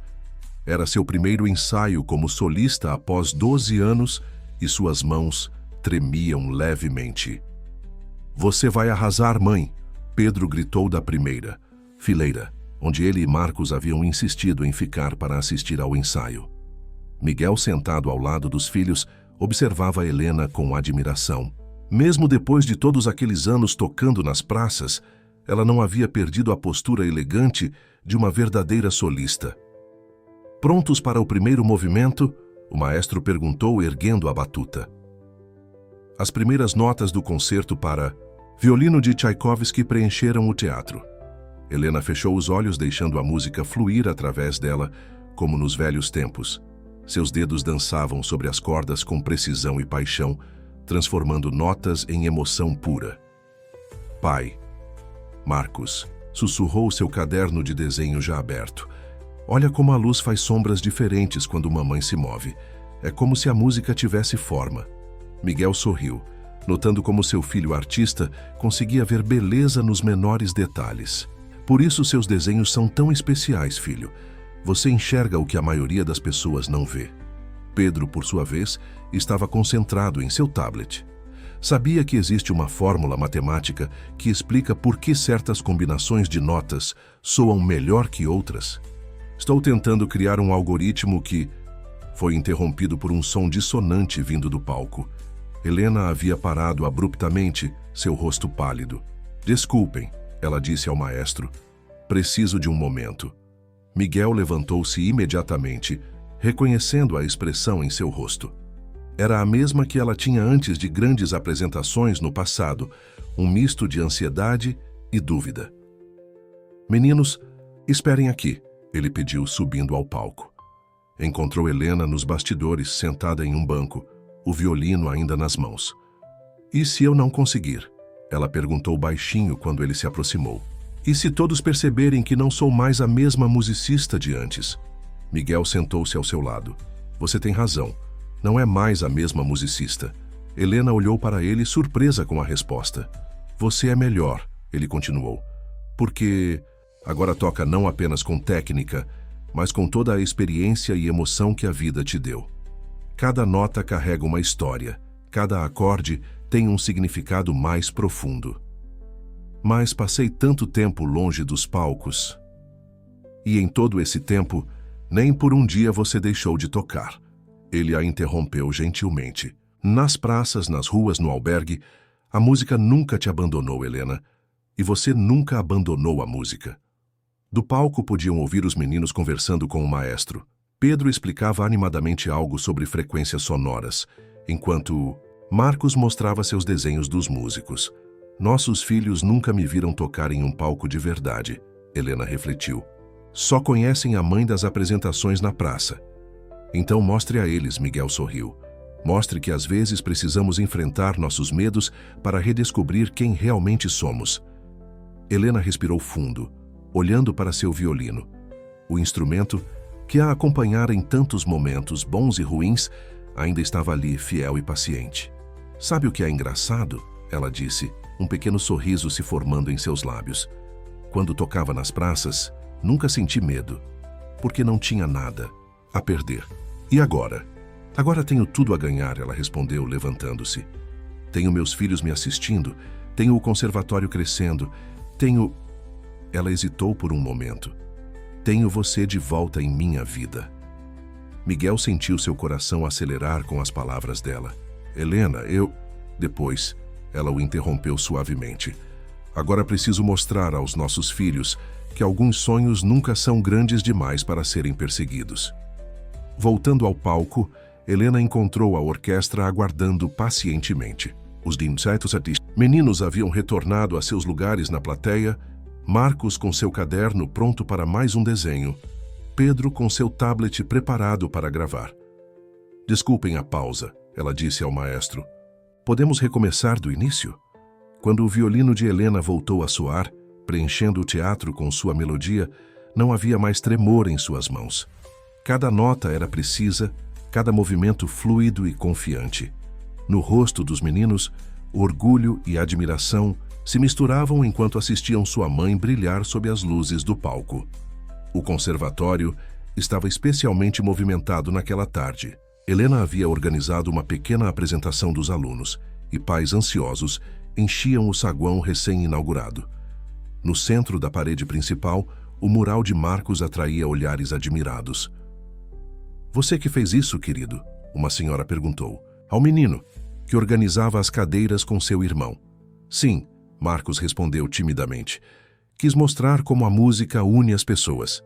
Era seu primeiro ensaio como solista após 12 anos e suas mãos tremiam levemente. Você vai arrasar, mãe! Pedro gritou da primeira fileira, onde ele e Marcos haviam insistido em ficar para assistir ao ensaio. Miguel, sentado ao lado dos filhos, observava Helena com admiração. Mesmo depois de todos aqueles anos tocando nas praças, ela não havia perdido a postura elegante de uma verdadeira solista. Prontos para o primeiro movimento? O maestro perguntou, erguendo a batuta. As primeiras notas do concerto para Violino de Tchaikovsky preencheram o teatro. Helena fechou os olhos, deixando a música fluir através dela, como nos velhos tempos. Seus dedos dançavam sobre as cordas com precisão e paixão, transformando notas em emoção pura. Pai, Marcos, sussurrou seu caderno de desenho já aberto. Olha como a luz faz sombras diferentes quando mamãe se move. É como se a música tivesse forma. Miguel sorriu, notando como seu filho artista conseguia ver beleza nos menores detalhes. Por isso seus desenhos são tão especiais, filho. Você enxerga o que a maioria das pessoas não vê. Pedro, por sua vez, estava concentrado em seu tablet. Sabia que existe uma fórmula matemática que explica por que certas combinações de notas soam melhor que outras. Estou tentando criar um algoritmo que... Foi interrompido por um som dissonante vindo do palco. Helena havia parado abruptamente, seu rosto pálido. Desculpem, ela disse ao maestro. Preciso de um momento. Miguel levantou-se imediatamente, reconhecendo a expressão em seu rosto. Era a mesma que ela tinha antes de grandes apresentações no passado, um misto de ansiedade e dúvida. Meninos, esperem aqui, ele pediu, subindo ao palco. Encontrou Helena nos bastidores, sentada em um banco, o violino ainda nas mãos. E se eu não conseguir? Ela perguntou baixinho quando ele se aproximou. E se todos perceberem que não sou mais a mesma musicista de antes? Miguel sentou-se ao seu lado. Você tem razão. Não é mais a mesma musicista. Helena olhou para ele, surpresa com a resposta. Você é melhor, ele continuou. Porque agora toca não apenas com técnica, mas com toda a experiência e emoção que a vida te deu. Cada nota carrega uma história. Cada acorde tem um significado mais profundo. Mas passei tanto tempo longe dos palcos. E em todo esse tempo, nem por um dia você deixou de tocar. Ele a interrompeu gentilmente. Nas praças, nas ruas, no albergue, a música nunca te abandonou, Helena. E você nunca abandonou a música. Do palco podiam ouvir os meninos conversando com o maestro. Pedro explicava animadamente algo sobre frequências sonoras, enquanto Marcos mostrava seus desenhos dos músicos. Nossos filhos nunca me viram tocar em um palco de verdade, Helena refletiu. Só conhecem a mãe das apresentações na praça. Então mostre a eles, Miguel sorriu. Mostre que às vezes precisamos enfrentar nossos medos para redescobrir quem realmente somos. Helena respirou fundo, olhando para seu violino. O instrumento, que a acompanhara em tantos momentos bons e ruins, ainda estava ali, fiel e paciente. Sabe o que é engraçado? Ela disse, um pequeno sorriso se formando em seus lábios. Quando tocava nas praças, nunca senti medo, porque não tinha nada a perder. E agora? Agora tenho tudo a ganhar, ela respondeu, levantando-se. Tenho meus filhos me assistindo, tenho o conservatório crescendo, tenho... Ela hesitou por um momento. Tenho você de volta em minha vida. Miguel sentiu seu coração acelerar com as palavras dela. Helena, Depois, ela o interrompeu suavemente. Agora preciso mostrar aos nossos filhos que alguns sonhos nunca são grandes demais para serem perseguidos. Voltando ao palco, Helena encontrou a orquestra aguardando pacientemente. Os meninos haviam retornado a seus lugares na plateia, Marcos com seu caderno pronto para mais um desenho, Pedro com seu tablet preparado para gravar. Desculpem a pausa, ela disse ao maestro. Podemos recomeçar do início? Quando o violino de Helena voltou a soar, preenchendo o teatro com sua melodia, não havia mais tremor em suas mãos. Cada nota era precisa, cada movimento fluido e confiante. No rosto dos meninos, orgulho e admiração se misturavam enquanto assistiam sua mãe brilhar sob as luzes do palco. O conservatório estava especialmente movimentado naquela tarde. Helena havia organizado uma pequena apresentação dos alunos, e pais ansiosos enchiam o saguão recém-inaugurado. No centro da parede principal, o mural de Marcos atraía olhares admirados. Você que fez isso, querido? Uma senhora perguntou. Ao menino, que organizava as cadeiras com seu irmão. Sim, Marcos respondeu timidamente. Quis mostrar como a música une as pessoas.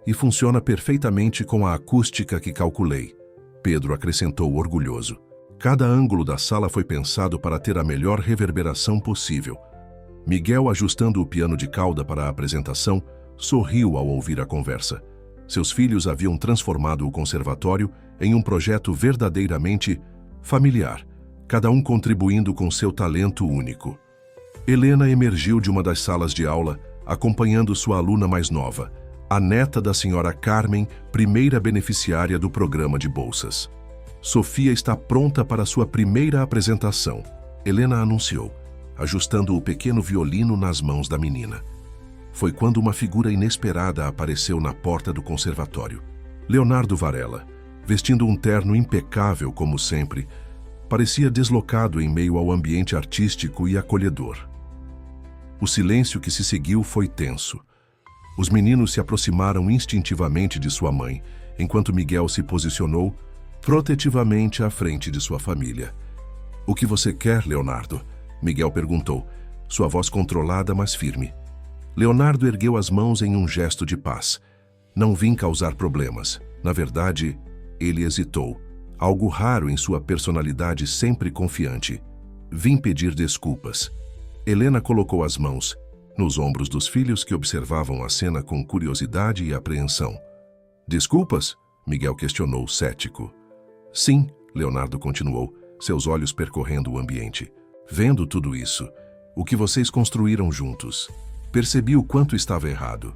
E funciona perfeitamente com a acústica que calculei. Pedro acrescentou orgulhoso. Cada ângulo da sala foi pensado para ter a melhor reverberação possível. Miguel, ajustando o piano de cauda para a apresentação, sorriu ao ouvir a conversa. Seus filhos haviam transformado o conservatório em um projeto verdadeiramente familiar, cada um contribuindo com seu talento único. Helena emergiu de uma das salas de aula, acompanhando sua aluna mais nova, a neta da senhora Carmen, primeira beneficiária do programa de bolsas. Sofia está pronta para sua primeira apresentação, Helena anunciou, ajustando o pequeno violino nas mãos da menina. Foi quando uma figura inesperada apareceu na porta do conservatório. Leonardo Varela, vestindo um terno impecável como sempre, parecia deslocado em meio ao ambiente artístico e acolhedor. O silêncio que se seguiu foi tenso. Os meninos se aproximaram instintivamente de sua mãe, enquanto Miguel se posicionou protetivamente à frente de sua família. O que você quer, Leonardo? Miguel perguntou, sua voz controlada, mas firme. Leonardo ergueu as mãos em um gesto de paz. Não vim causar problemas. Na verdade, ele hesitou. Algo raro em sua personalidade sempre confiante. Vim pedir desculpas. Helena colocou as mãos nos ombros dos filhos que observavam a cena com curiosidade e apreensão. Desculpas? Miguel questionou, cético. Sim, Leonardo continuou, seus olhos percorrendo o ambiente. Vendo tudo isso, o que vocês construíram juntos, percebi o quanto estava errado.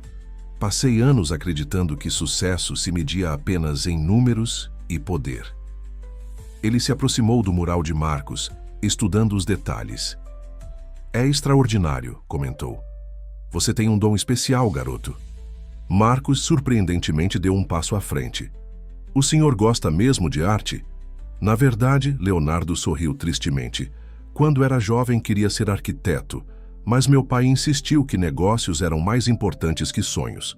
Passei anos acreditando que sucesso se media apenas em números e poder. Ele se aproximou do mural de Marcos, estudando os detalhes. É extraordinário, comentou. Você tem um dom especial, garoto. Marcos surpreendentemente deu um passo à frente. O senhor gosta mesmo de arte? Na verdade, Leonardo sorriu tristemente. Quando era jovem queria ser arquiteto, mas meu pai insistiu que negócios eram mais importantes que sonhos.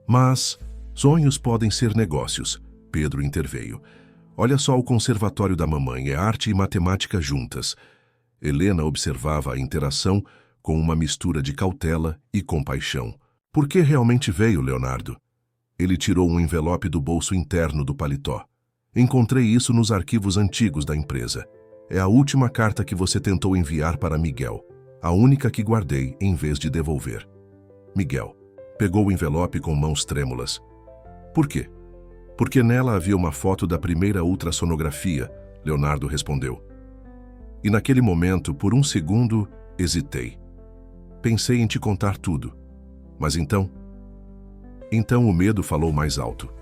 Mas sonhos podem ser negócios, Pedro interveio. Olha só o conservatório da mamãe, é arte e matemática juntas. Helena observava a interação com uma mistura de cautela e compaixão. Por que realmente veio, Leonardo? Ele tirou um envelope do bolso interno do paletó. Encontrei isso nos arquivos antigos da empresa. É a última carta que você tentou enviar para Miguel. A única que guardei em vez de devolver. Miguel pegou o envelope com mãos trêmulas. Por quê? Porque nela havia uma foto da primeira ultrassonografia, Leonardo respondeu. E naquele momento, por um segundo, hesitei. Pensei em te contar tudo. Mas então o medo falou mais alto.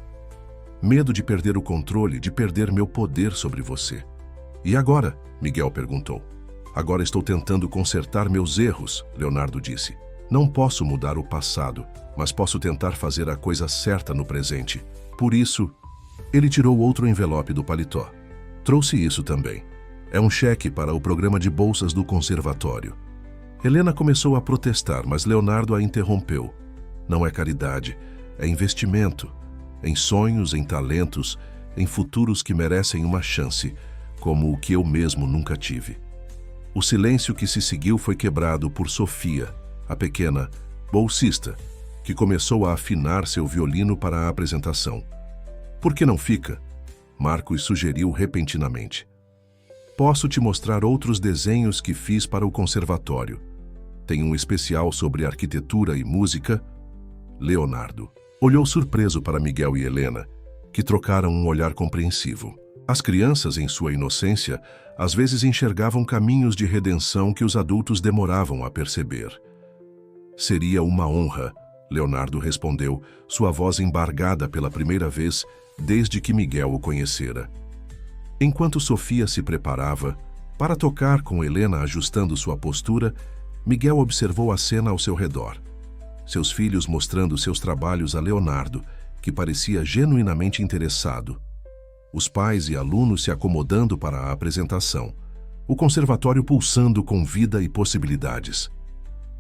Medo de perder o controle, de perder meu poder sobre você. E agora? Miguel perguntou. Agora estou tentando consertar meus erros, Leonardo disse. Não posso mudar o passado, mas posso tentar fazer a coisa certa no presente. Por isso, ele tirou outro envelope do paletó. Trouxe isso também. É um cheque para o programa de bolsas do conservatório. Helena começou a protestar, mas Leonardo a interrompeu. Não é caridade, é investimento. Em sonhos, em talentos, em futuros que merecem uma chance, como o que eu mesmo nunca tive. O silêncio que se seguiu foi quebrado por Sofia, a pequena bolsista, que começou a afinar seu violino para a apresentação. Por que não fica? Marcos sugeriu repentinamente. Posso te mostrar outros desenhos que fiz para o conservatório. Tem um especial sobre arquitetura e música. Leonardo olhou surpreso para Miguel e Helena, que trocaram um olhar compreensivo. As crianças, em sua inocência, às vezes enxergavam caminhos de redenção que os adultos demoravam a perceber. Seria uma honra, Leonardo respondeu, sua voz embargada pela primeira vez desde que Miguel o conhecera. Enquanto Sofia se preparava para tocar com Helena ajustando sua postura, Miguel observou a cena ao seu redor. Seus filhos mostrando seus trabalhos a Leonardo, que parecia genuinamente interessado. Os pais e alunos se acomodando para a apresentação. O conservatório pulsando com vida e possibilidades.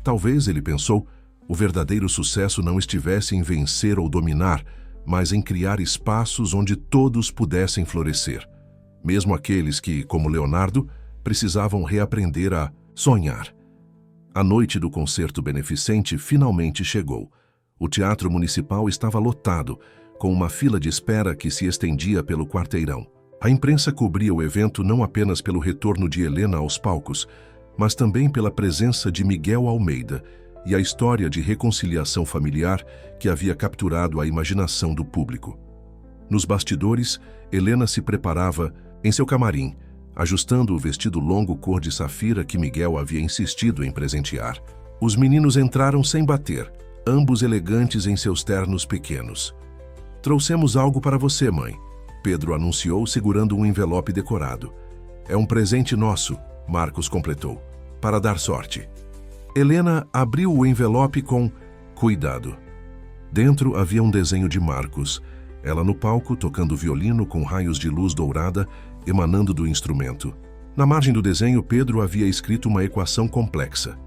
Talvez, ele pensou, o verdadeiro sucesso não estivesse em vencer ou dominar, mas em criar espaços onde todos pudessem florescer. Mesmo aqueles que, como Leonardo, precisavam reaprender a sonhar. A noite do concerto beneficente finalmente chegou. O Teatro Municipal estava lotado, com uma fila de espera que se estendia pelo quarteirão. A imprensa cobria o evento não apenas pelo retorno de Helena aos palcos, mas também pela presença de Miguel Almeida e a história de reconciliação familiar que havia capturado a imaginação do público. Nos bastidores, Helena se preparava em seu camarim, ajustando o vestido longo cor de safira que Miguel havia insistido em presentear. Os meninos entraram sem bater, ambos elegantes em seus ternos pequenos. Trouxemos algo para você, mãe, Pedro anunciou segurando um envelope decorado. É um presente nosso, Marcos completou, para dar sorte. Helena abriu o envelope com cuidado. Dentro havia um desenho de Marcos, ela no palco tocando violino com raios de luz dourada emanando do instrumento. Na margem do desenho, Pedro havia escrito uma equação complexa.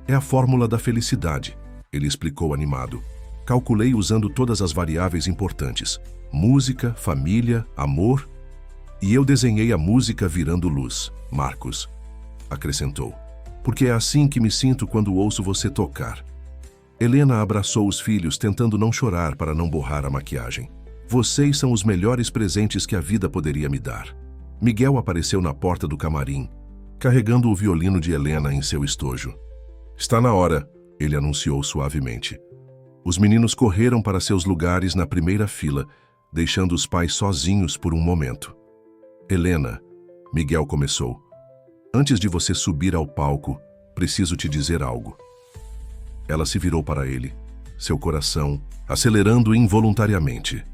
É a fórmula da felicidade, ele explicou animado. Calculei usando todas as variáveis importantes: música, família, amor. E eu desenhei a música virando luz, Marcos acrescentou. Porque é assim que me sinto quando ouço você tocar. Helena abraçou os filhos, tentando não chorar para não borrar a maquiagem. Vocês são os melhores presentes que a vida poderia me dar. Miguel apareceu na porta do camarim, carregando o violino de Helena em seu estojo. Está na hora, ele anunciou suavemente. Os meninos correram para seus lugares na primeira fila, deixando os pais sozinhos por um momento. Helena, Miguel começou. Antes de você subir ao palco, preciso te dizer algo. Ela se virou para ele, seu coração acelerando involuntariamente.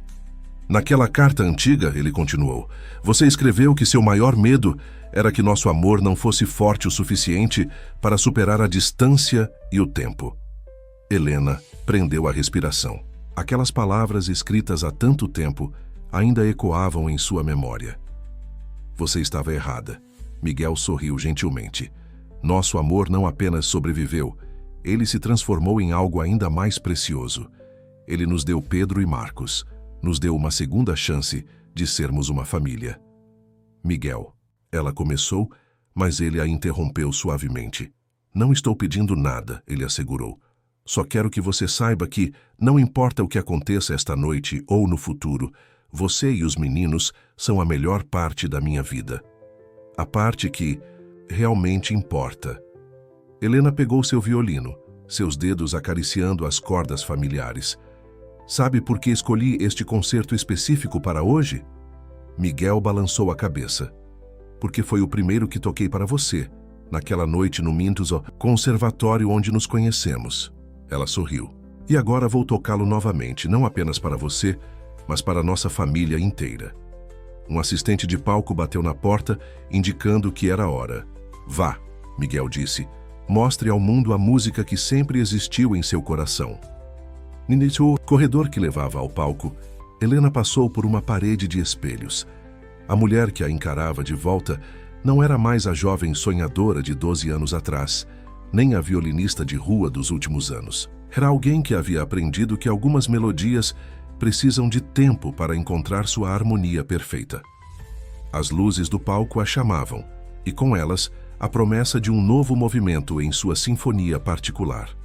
Naquela carta antiga, ele continuou, você escreveu que seu maior medo era que nosso amor não fosse forte o suficiente para superar a distância e o tempo. Helena prendeu a respiração. Aquelas palavras escritas há tanto tempo ainda ecoavam em sua memória. Você estava errada. Miguel sorriu gentilmente. Nosso amor não apenas sobreviveu, ele se transformou em algo ainda mais precioso. Ele nos deu Pedro e Marcos, nos deu uma segunda chance de sermos uma família. Miguel, ela começou, mas ele a interrompeu suavemente. Não estou pedindo nada, ele assegurou. Só quero que você saiba que, não importa o que aconteça esta noite ou no futuro, você e os meninos são a melhor parte da minha vida. A parte que realmente importa. Helena pegou seu violino, seus dedos acariciando as cordas familiares. Sabe por que escolhi este concerto específico para hoje? Miguel balançou a cabeça. Porque foi o primeiro que toquei para você, naquela noite no Mintos Conservatório onde nos conhecemos. Ela sorriu. E agora vou tocá-lo novamente, não apenas para você, mas para nossa família inteira. Um assistente de palco bateu na porta, indicando que era hora. Vá, Miguel disse. Mostre ao mundo a música que sempre existiu em seu coração. No corredor que levava ao palco, Helena passou por uma parede de espelhos. A mulher que a encarava de volta não era mais a jovem sonhadora de 12 anos atrás, nem a violinista de rua dos últimos anos. Era alguém que havia aprendido que algumas melodias precisam de tempo para encontrar sua harmonia perfeita. As luzes do palco a chamavam, e com elas, a promessa de um novo movimento em sua sinfonia particular.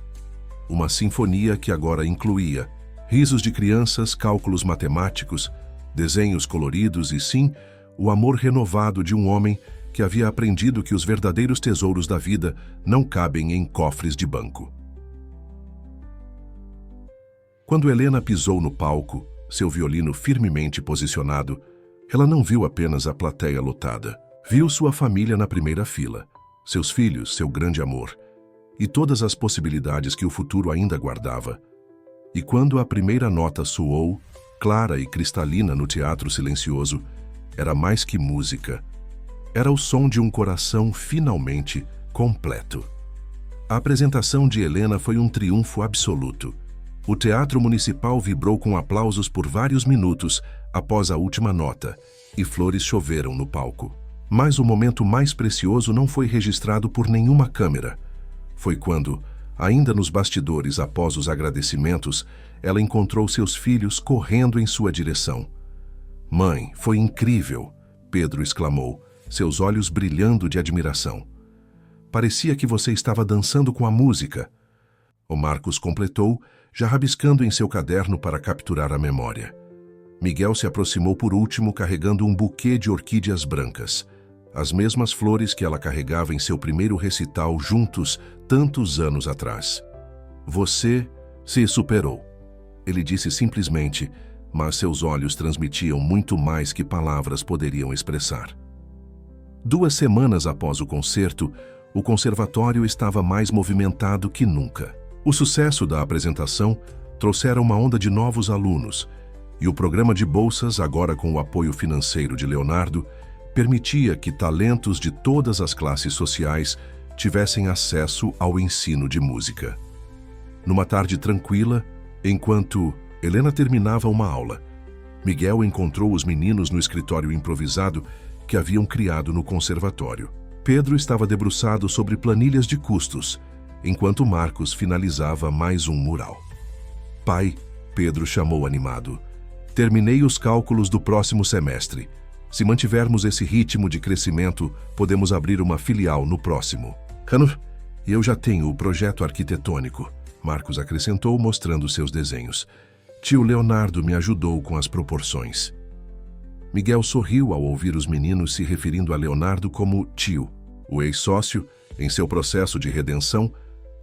Uma sinfonia que agora incluía risos de crianças, cálculos matemáticos, desenhos coloridos e, sim, o amor renovado de um homem que havia aprendido que os verdadeiros tesouros da vida não cabem em cofres de banco. Quando Helena pisou no palco, seu violino firmemente posicionado, ela não viu apenas a plateia lotada. Viu sua família na primeira fila, seus filhos, seu grande amor, e todas as possibilidades que o futuro ainda guardava. E quando a primeira nota soou, clara e cristalina no teatro silencioso, era mais que música. Era o som de um coração finalmente completo. A apresentação de Helena foi um triunfo absoluto. O Teatro Municipal vibrou com aplausos por vários minutos após a última nota, e flores choveram no palco. Mas o momento mais precioso não foi registrado por nenhuma câmera. Foi quando, ainda nos bastidores após os agradecimentos, ela encontrou seus filhos correndo em sua direção. "Mãe, foi incrível!" Pedro exclamou, seus olhos brilhando de admiração. "Parecia que você estava dançando com a música." O Marcos completou, já rabiscando em seu caderno para capturar a memória. Miguel se aproximou por último carregando um buquê de orquídeas brancas, as mesmas flores que ela carregava em seu primeiro recital juntos tantos anos atrás. "Você se superou," ele disse simplesmente, mas seus olhos transmitiam muito mais que palavras poderiam expressar. 2 semanas após o concerto, o conservatório estava mais movimentado que nunca. O sucesso da apresentação trouxera uma onda de novos alunos, e o programa de bolsas, agora com o apoio financeiro de Leonardo, permitia que talentos de todas as classes sociais tivessem acesso ao ensino de música. Numa tarde tranquila, enquanto Helena terminava uma aula, Miguel encontrou os meninos no escritório improvisado que haviam criado no conservatório. Pedro estava debruçado sobre planilhas de custos, enquanto Marcos finalizava mais um mural. "Pai", Pedro chamou animado, "terminei os cálculos do próximo semestre. Se mantivermos esse ritmo de crescimento, podemos abrir uma filial no próximo." "Eu já tenho o projeto arquitetônico", Marcos acrescentou, mostrando seus desenhos. "Tio Leonardo me ajudou com as proporções." Miguel sorriu ao ouvir os meninos se referindo a Leonardo como tio. O ex-sócio, em seu processo de redenção,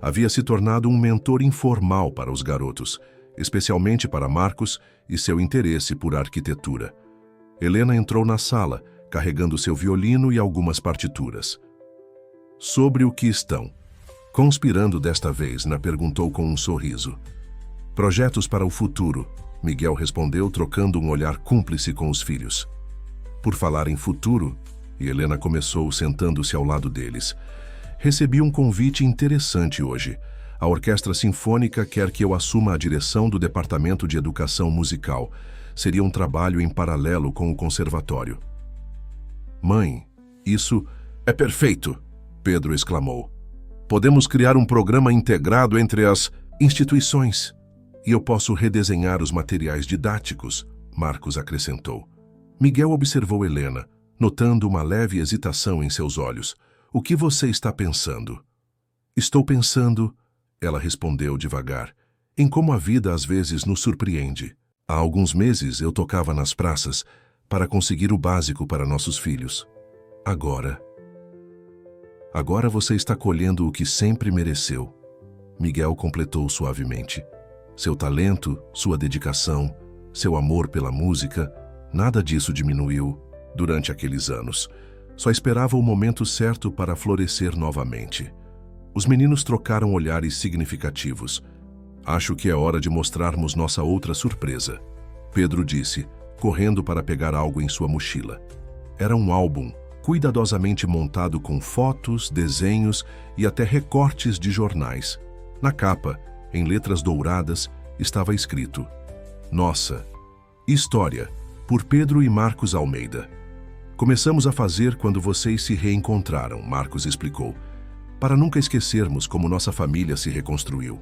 havia se tornado um mentor informal para os garotos, especialmente para Marcos e seu interesse por arquitetura. Helena entrou na sala, carregando seu violino e algumas partituras. "Sobre o que estão conspirando desta vez?" perguntou com um sorriso. "Projetos para o futuro", Miguel respondeu, trocando um olhar cúmplice com os filhos. "Por falar em futuro", e Helena começou sentando-se ao lado deles, "recebi um convite interessante hoje. A Orquestra Sinfônica quer que eu assuma a direção do Departamento de Educação Musical. Seria um trabalho em paralelo com o conservatório." "Mãe, isso é perfeito!" Pedro exclamou. "Podemos criar um programa integrado entre as instituições. E eu posso redesenhar os materiais didáticos", Marcos acrescentou. Miguel observou Helena, notando uma leve hesitação em seus olhos. "O que você está pensando?" "Estou pensando Ela respondeu devagar. Em como a vida às vezes nos surpreende. Há alguns meses eu tocava nas praças para conseguir o básico para nossos filhos. Agora você está colhendo o que sempre mereceu. Miguel completou suavemente. Seu talento, sua dedicação, seu amor pela música, nada disso diminuiu durante aqueles anos. Só esperava o momento certo para florescer novamente. Os meninos trocaram olhares significativos. Acho que é hora de mostrarmos nossa outra surpresa, Pedro disse, correndo para pegar algo em sua mochila. Era um álbum, cuidadosamente montado com fotos, desenhos e até recortes de jornais. Na capa, em letras douradas, estava escrito: Nossa, História, por Pedro e Marcos Almeida. Começamos a fazer quando vocês se reencontraram, Marcos explicou, para nunca esquecermos como nossa família se reconstruiu.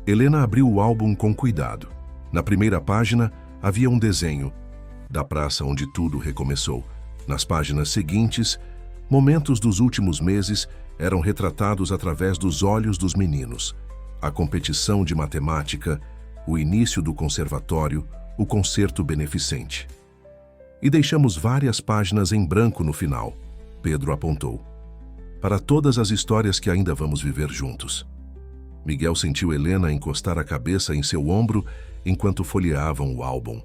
Helena abriu o álbum com cuidado. Na primeira página, havia um desenho da praça onde tudo recomeçou. Nas páginas seguintes, momentos dos últimos meses eram retratados através dos olhos dos meninos. A competição de matemática, o início do conservatório, o concerto beneficente. E deixamos várias páginas em branco no final, Pedro apontou. Para todas as histórias que ainda vamos viver juntos. Miguel sentiu Helena encostar a cabeça em seu ombro enquanto folheavam o álbum.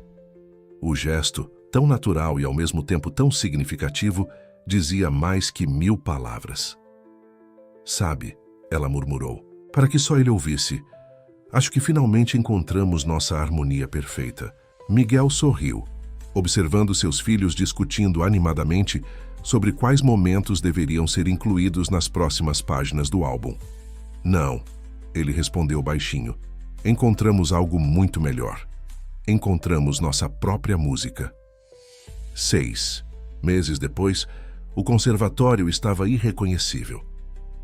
O gesto, tão natural e ao mesmo tempo tão significativo, dizia mais que 1000 palavras. Sabe, ela murmurou, para que só ele ouvisse. Acho que finalmente encontramos nossa harmonia perfeita. Miguel sorriu, observando seus filhos discutindo animadamente sobre quais momentos deveriam ser incluídos nas próximas páginas do álbum. Não, ele respondeu baixinho. Encontramos algo muito melhor. Encontramos nossa própria música. 6 meses depois, o conservatório estava irreconhecível.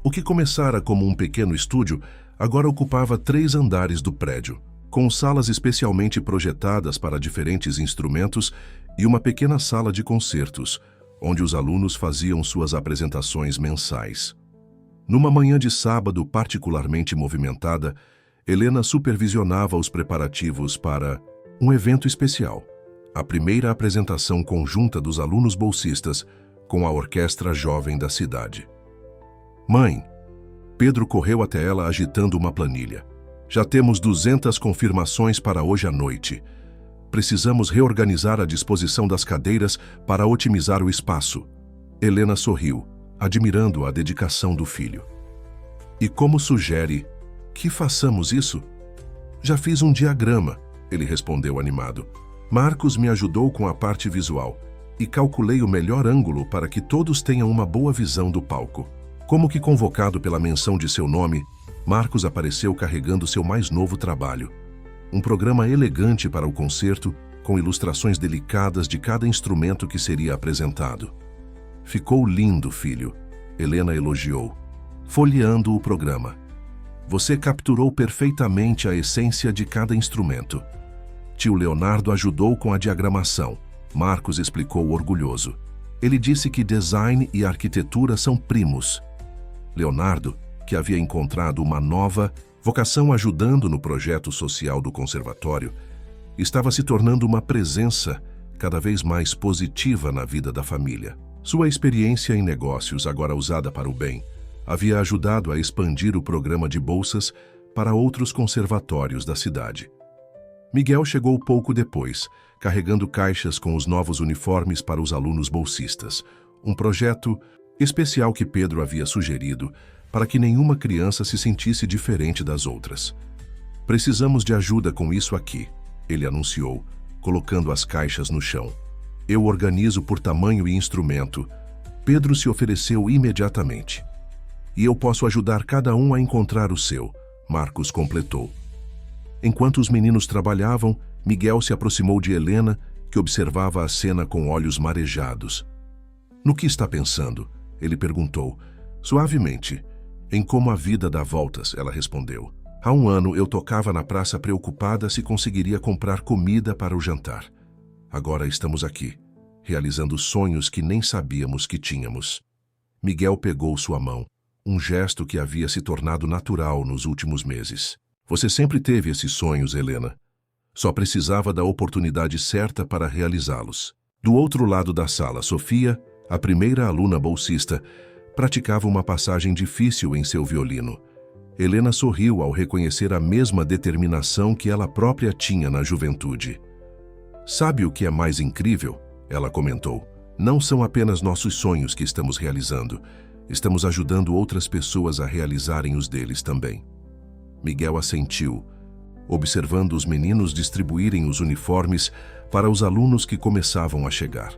O que começara como um pequeno estúdio agora ocupava 3 andares do prédio, com salas especialmente projetadas para diferentes instrumentos e uma pequena sala de concertos, onde os alunos faziam suas apresentações mensais. Numa manhã de sábado particularmente movimentada, Helena supervisionava os preparativos para um evento especial, a primeira apresentação conjunta dos alunos bolsistas com a orquestra jovem da cidade. Mãe, Pedro correu até ela agitando uma planilha. Já temos 200 confirmações para hoje à noite. Precisamos reorganizar a disposição das cadeiras para otimizar o espaço. Helena sorriu, admirando a dedicação do filho. E como sugere que façamos isso? Já fiz um diagrama, ele respondeu animado. Marcos me ajudou com a parte visual e calculei o melhor ângulo para que todos tenham uma boa visão do palco. Como que convocado pela menção de seu nome, Marcos apareceu carregando seu mais novo trabalho. Um programa elegante para o concerto, com ilustrações delicadas de cada instrumento que seria apresentado. Ficou lindo, filho, Helena elogiou, folheando o programa. Você capturou perfeitamente a essência de cada instrumento. Tio Leonardo ajudou com a diagramação, Marcos explicou orgulhoso. Ele disse que design e arquitetura são primos. Leonardo, que havia encontrado uma nova vocação ajudando no projeto social do conservatório, estava se tornando uma presença cada vez mais positiva na vida da família. Sua experiência em negócios, agora usada para o bem, havia ajudado a expandir o programa de bolsas para outros conservatórios da cidade. Miguel chegou pouco depois, carregando caixas com os novos uniformes para os alunos bolsistas, um projeto especial que Pedro havia sugerido para que nenhuma criança se sentisse diferente das outras. Precisamos de ajuda com isso aqui, ele anunciou, colocando as caixas no chão. Eu organizo por tamanho e instrumento. Pedro se ofereceu imediatamente. E eu posso ajudar cada um a encontrar o seu, Marcos completou. Enquanto os meninos trabalhavam, Miguel se aproximou de Helena, que observava a cena com olhos marejados. No que está pensando? Ele perguntou, suavemente. Em como a vida dá voltas, ela respondeu. Há um ano eu tocava na praça preocupada se conseguiria comprar comida para o jantar. Agora estamos aqui, realizando sonhos que nem sabíamos que tínhamos. Miguel pegou sua mão, um gesto que havia se tornado natural nos últimos meses. Você sempre teve esses sonhos, Helena. Só precisava da oportunidade certa para realizá-los. Do outro lado da sala, Sofia, a primeira aluna bolsista, praticava uma passagem difícil em seu violino. Helena sorriu ao reconhecer a mesma determinação que ela própria tinha na juventude. "Sabe o que é mais incrível?" ela comentou. "Não são apenas nossos sonhos que estamos realizando. Estamos ajudando outras pessoas a realizarem os deles também." Miguel assentiu, observando os meninos distribuírem os uniformes para os alunos que começavam a chegar.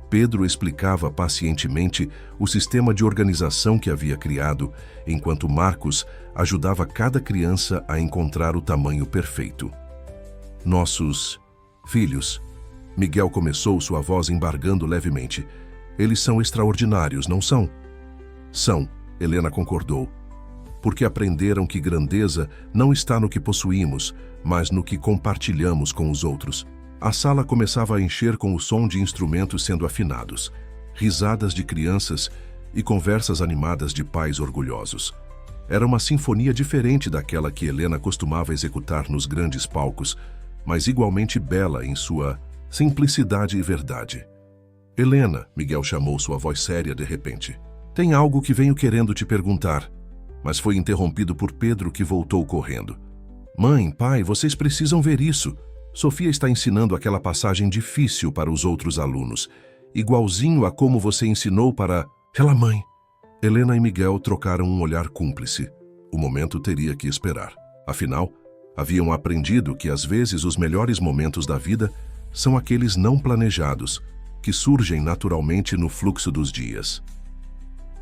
Pedro explicava pacientemente o sistema de organização que havia criado, enquanto Marcos ajudava cada criança a encontrar o tamanho perfeito. "Nossos filhos", Miguel começou, sua voz embargando levemente. "Eles são extraordinários, não são?" "São", Helena concordou, "porque aprenderam que grandeza não está no que possuímos, mas no que compartilhamos com os outros." A sala começava a encher com o som de instrumentos sendo afinados, risadas de crianças e conversas animadas de pais orgulhosos. Era uma sinfonia diferente daquela que Helena costumava executar nos grandes palcos, mas igualmente bela em sua simplicidade e verdade. "Helena", Miguel chamou, sua voz séria de repente. "Tem algo que venho querendo te perguntar", mas foi interrompido por Pedro, que voltou correndo. "Mãe, pai, vocês precisam ver isso. Sofia está ensinando aquela passagem difícil para os outros alunos, igualzinho a como você ensinou para ela, mãe." Helena e Miguel trocaram um olhar cúmplice. O momento teria que esperar. Afinal, haviam aprendido que às vezes os melhores momentos da vida são aqueles não planejados, que surgem naturalmente no fluxo dos dias.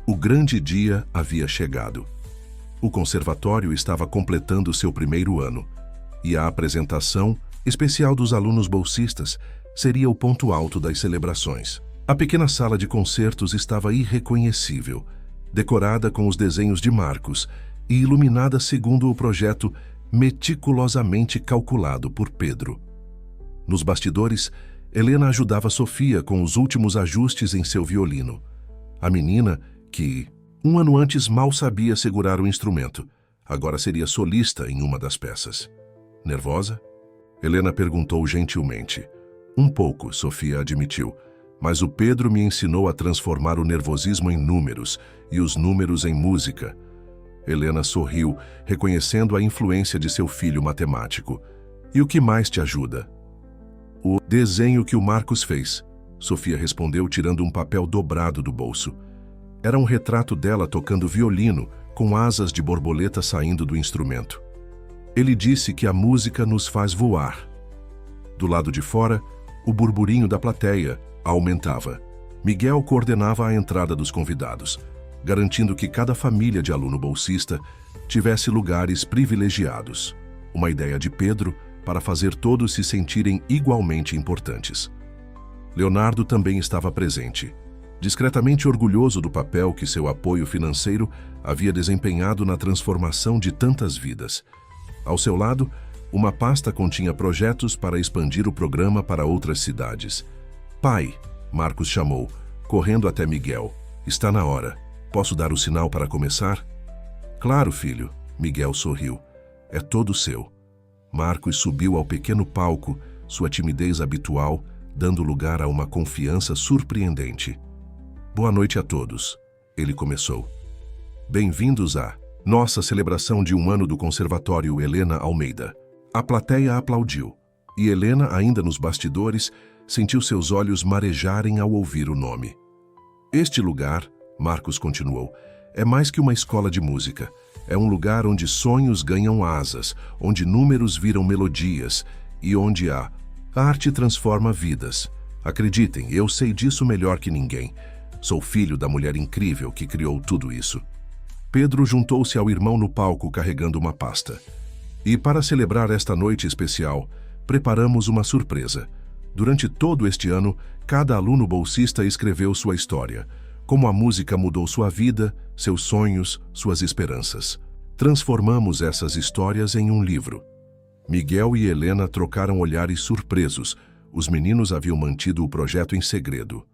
O grande dia havia chegado. O conservatório estava completando seu primeiro ano, e a apresentação especial dos alunos bolsistas seria o ponto alto das celebrações. A pequena sala de concertos estava irreconhecível, decorada com os desenhos de Marcos e iluminada segundo o projeto meticulosamente calculado por Pedro. Nos bastidores, Helena ajudava Sofia com os últimos ajustes em seu violino. A menina, que um ano antes mal sabia segurar o instrumento, agora seria solista em uma das peças. "Nervosa?" Helena perguntou gentilmente. "Um pouco", Sofia admitiu, "mas o Pedro me ensinou a transformar o nervosismo em números e os números em música." Helena sorriu, reconhecendo a influência de seu filho matemático. "E o que mais te ajuda?" "O desenho que o Marcos fez", Sofia respondeu, tirando um papel dobrado do bolso. Era um retrato dela tocando violino, com asas de borboleta saindo do instrumento. "Ele disse que a música nos faz voar." Do lado de fora, o burburinho da plateia aumentava. Miguel coordenava a entrada dos convidados, garantindo que cada família de aluno bolsista tivesse lugares privilegiados. Uma ideia de Pedro para fazer todos se sentirem igualmente importantes. Leonardo também estava presente, discretamente orgulhoso do papel que seu apoio financeiro havia desempenhado na transformação de tantas vidas. Ao seu lado, uma pasta continha projetos para expandir o programa para outras cidades. "Pai", Marcos chamou, correndo até Miguel. "Está na hora. Posso dar o sinal para começar?" "Claro, filho", Miguel sorriu. "É todo seu." Marcos subiu ao pequeno palco, sua timidez habitual, dando lugar a uma confiança surpreendente. "Boa noite a todos", ele começou. "Bem-vindos à nossa celebração de um ano do Conservatório Helena Almeida." A plateia aplaudiu, e Helena, ainda nos bastidores, sentiu seus olhos marejarem ao ouvir o nome. "Este lugar", Marcos continuou, "é mais que uma escola de música. É um lugar onde sonhos ganham asas, onde números viram melodias e onde a arte transforma vidas. Acreditem, eu sei disso melhor que ninguém. Sou filho da mulher incrível que criou tudo isso." Pedro juntou-se ao irmão no palco carregando uma pasta. "E para celebrar esta noite especial, preparamos uma surpresa. Durante todo este ano, cada aluno bolsista escreveu sua história, como a música mudou sua vida, seus sonhos, suas esperanças. Transformamos essas histórias em um livro." Miguel e Helena trocaram olhares surpresos. Os meninos haviam mantido o projeto em segredo.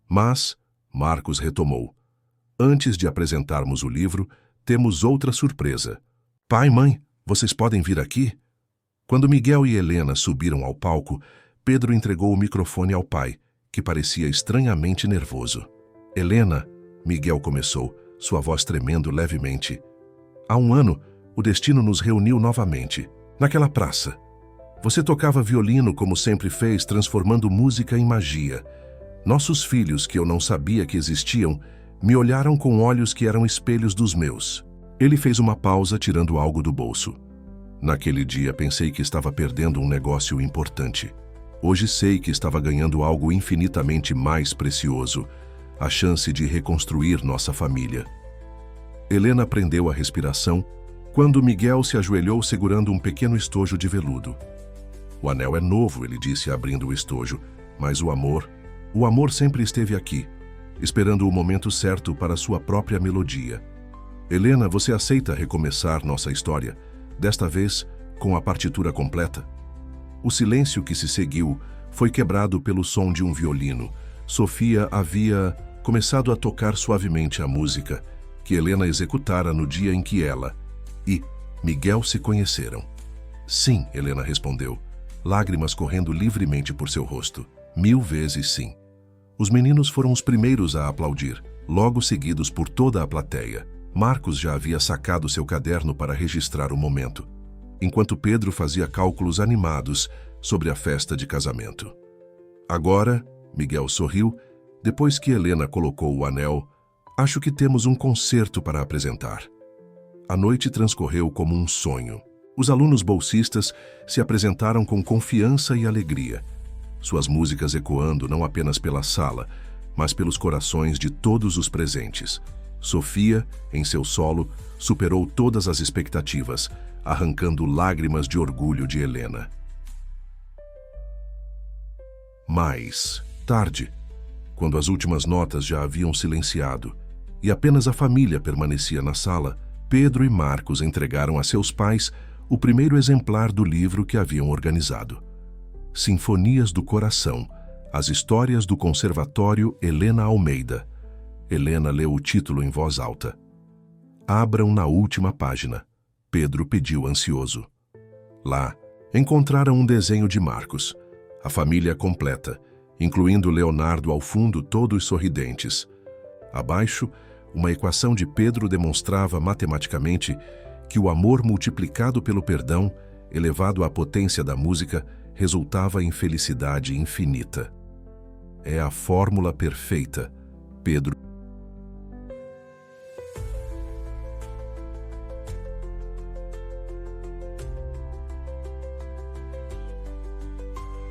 Mas Marcos retomou. Antes de apresentarmos o livro, temos outra surpresa. Pai, mãe, vocês podem vir aqui? Quando Miguel e Helena subiram ao palco, Pedro entregou o microfone ao pai, que parecia estranhamente nervoso. Helena, Miguel começou, sua voz tremendo levemente. Há um ano, o destino nos reuniu novamente, naquela praça. Você tocava violino como sempre fez, transformando música em magia. Nossos filhos, que eu não sabia que existiam, me olharam com olhos que eram espelhos dos meus. Ele fez uma pausa, tirando algo do bolso. Naquele dia pensei que estava perdendo um negócio importante. Hoje sei que estava ganhando algo infinitamente mais precioso, a chance de reconstruir nossa família. Helena prendeu a respiração quando Miguel se ajoelhou segurando um pequeno estojo de veludo. O anel é novo, ele disse abrindo o estojo, mas o amor sempre esteve aqui, esperando o momento certo para sua própria melodia. Helena, você aceita recomeçar nossa história, desta vez com a partitura completa? O silêncio que se seguiu foi quebrado pelo som de um violino. Sofia havia começado a tocar suavemente a música que Helena executara no dia em que ela e Miguel se conheceram. Sim, Helena respondeu, lágrimas correndo livremente por seu rosto. 1000 vezes sim. Os meninos foram os primeiros a aplaudir, logo seguidos por toda a plateia. Marcos já havia sacado seu caderno para registrar o momento, enquanto Pedro fazia cálculos animados sobre a festa de casamento. Agora, Miguel sorriu, depois que Helena colocou o anel, acho que temos um concerto para apresentar. A noite transcorreu como um sonho. Os alunos bolsistas se apresentaram com confiança e alegria, suas músicas ecoando não apenas pela sala, mas pelos corações de todos os presentes. Sofia, em seu solo, superou todas as expectativas, arrancando lágrimas de orgulho de Helena. Mais tarde, quando as últimas notas já haviam silenciado e apenas a família permanecia na sala, Pedro e Marcos entregaram a seus pais o primeiro exemplar do livro que haviam organizado. Sinfonias do Coração, as histórias do Conservatório Helena Almeida. Helena leu o título em voz alta. Abram na última página, Pedro pediu ansioso. Lá, encontraram um desenho de Marcos, a família completa, incluindo Leonardo ao fundo, todos sorridentes. Abaixo, uma equação de Pedro demonstrava matematicamente que o amor multiplicado pelo perdão, elevado à potência da música, resultava em felicidade infinita. É a fórmula perfeita, Pedro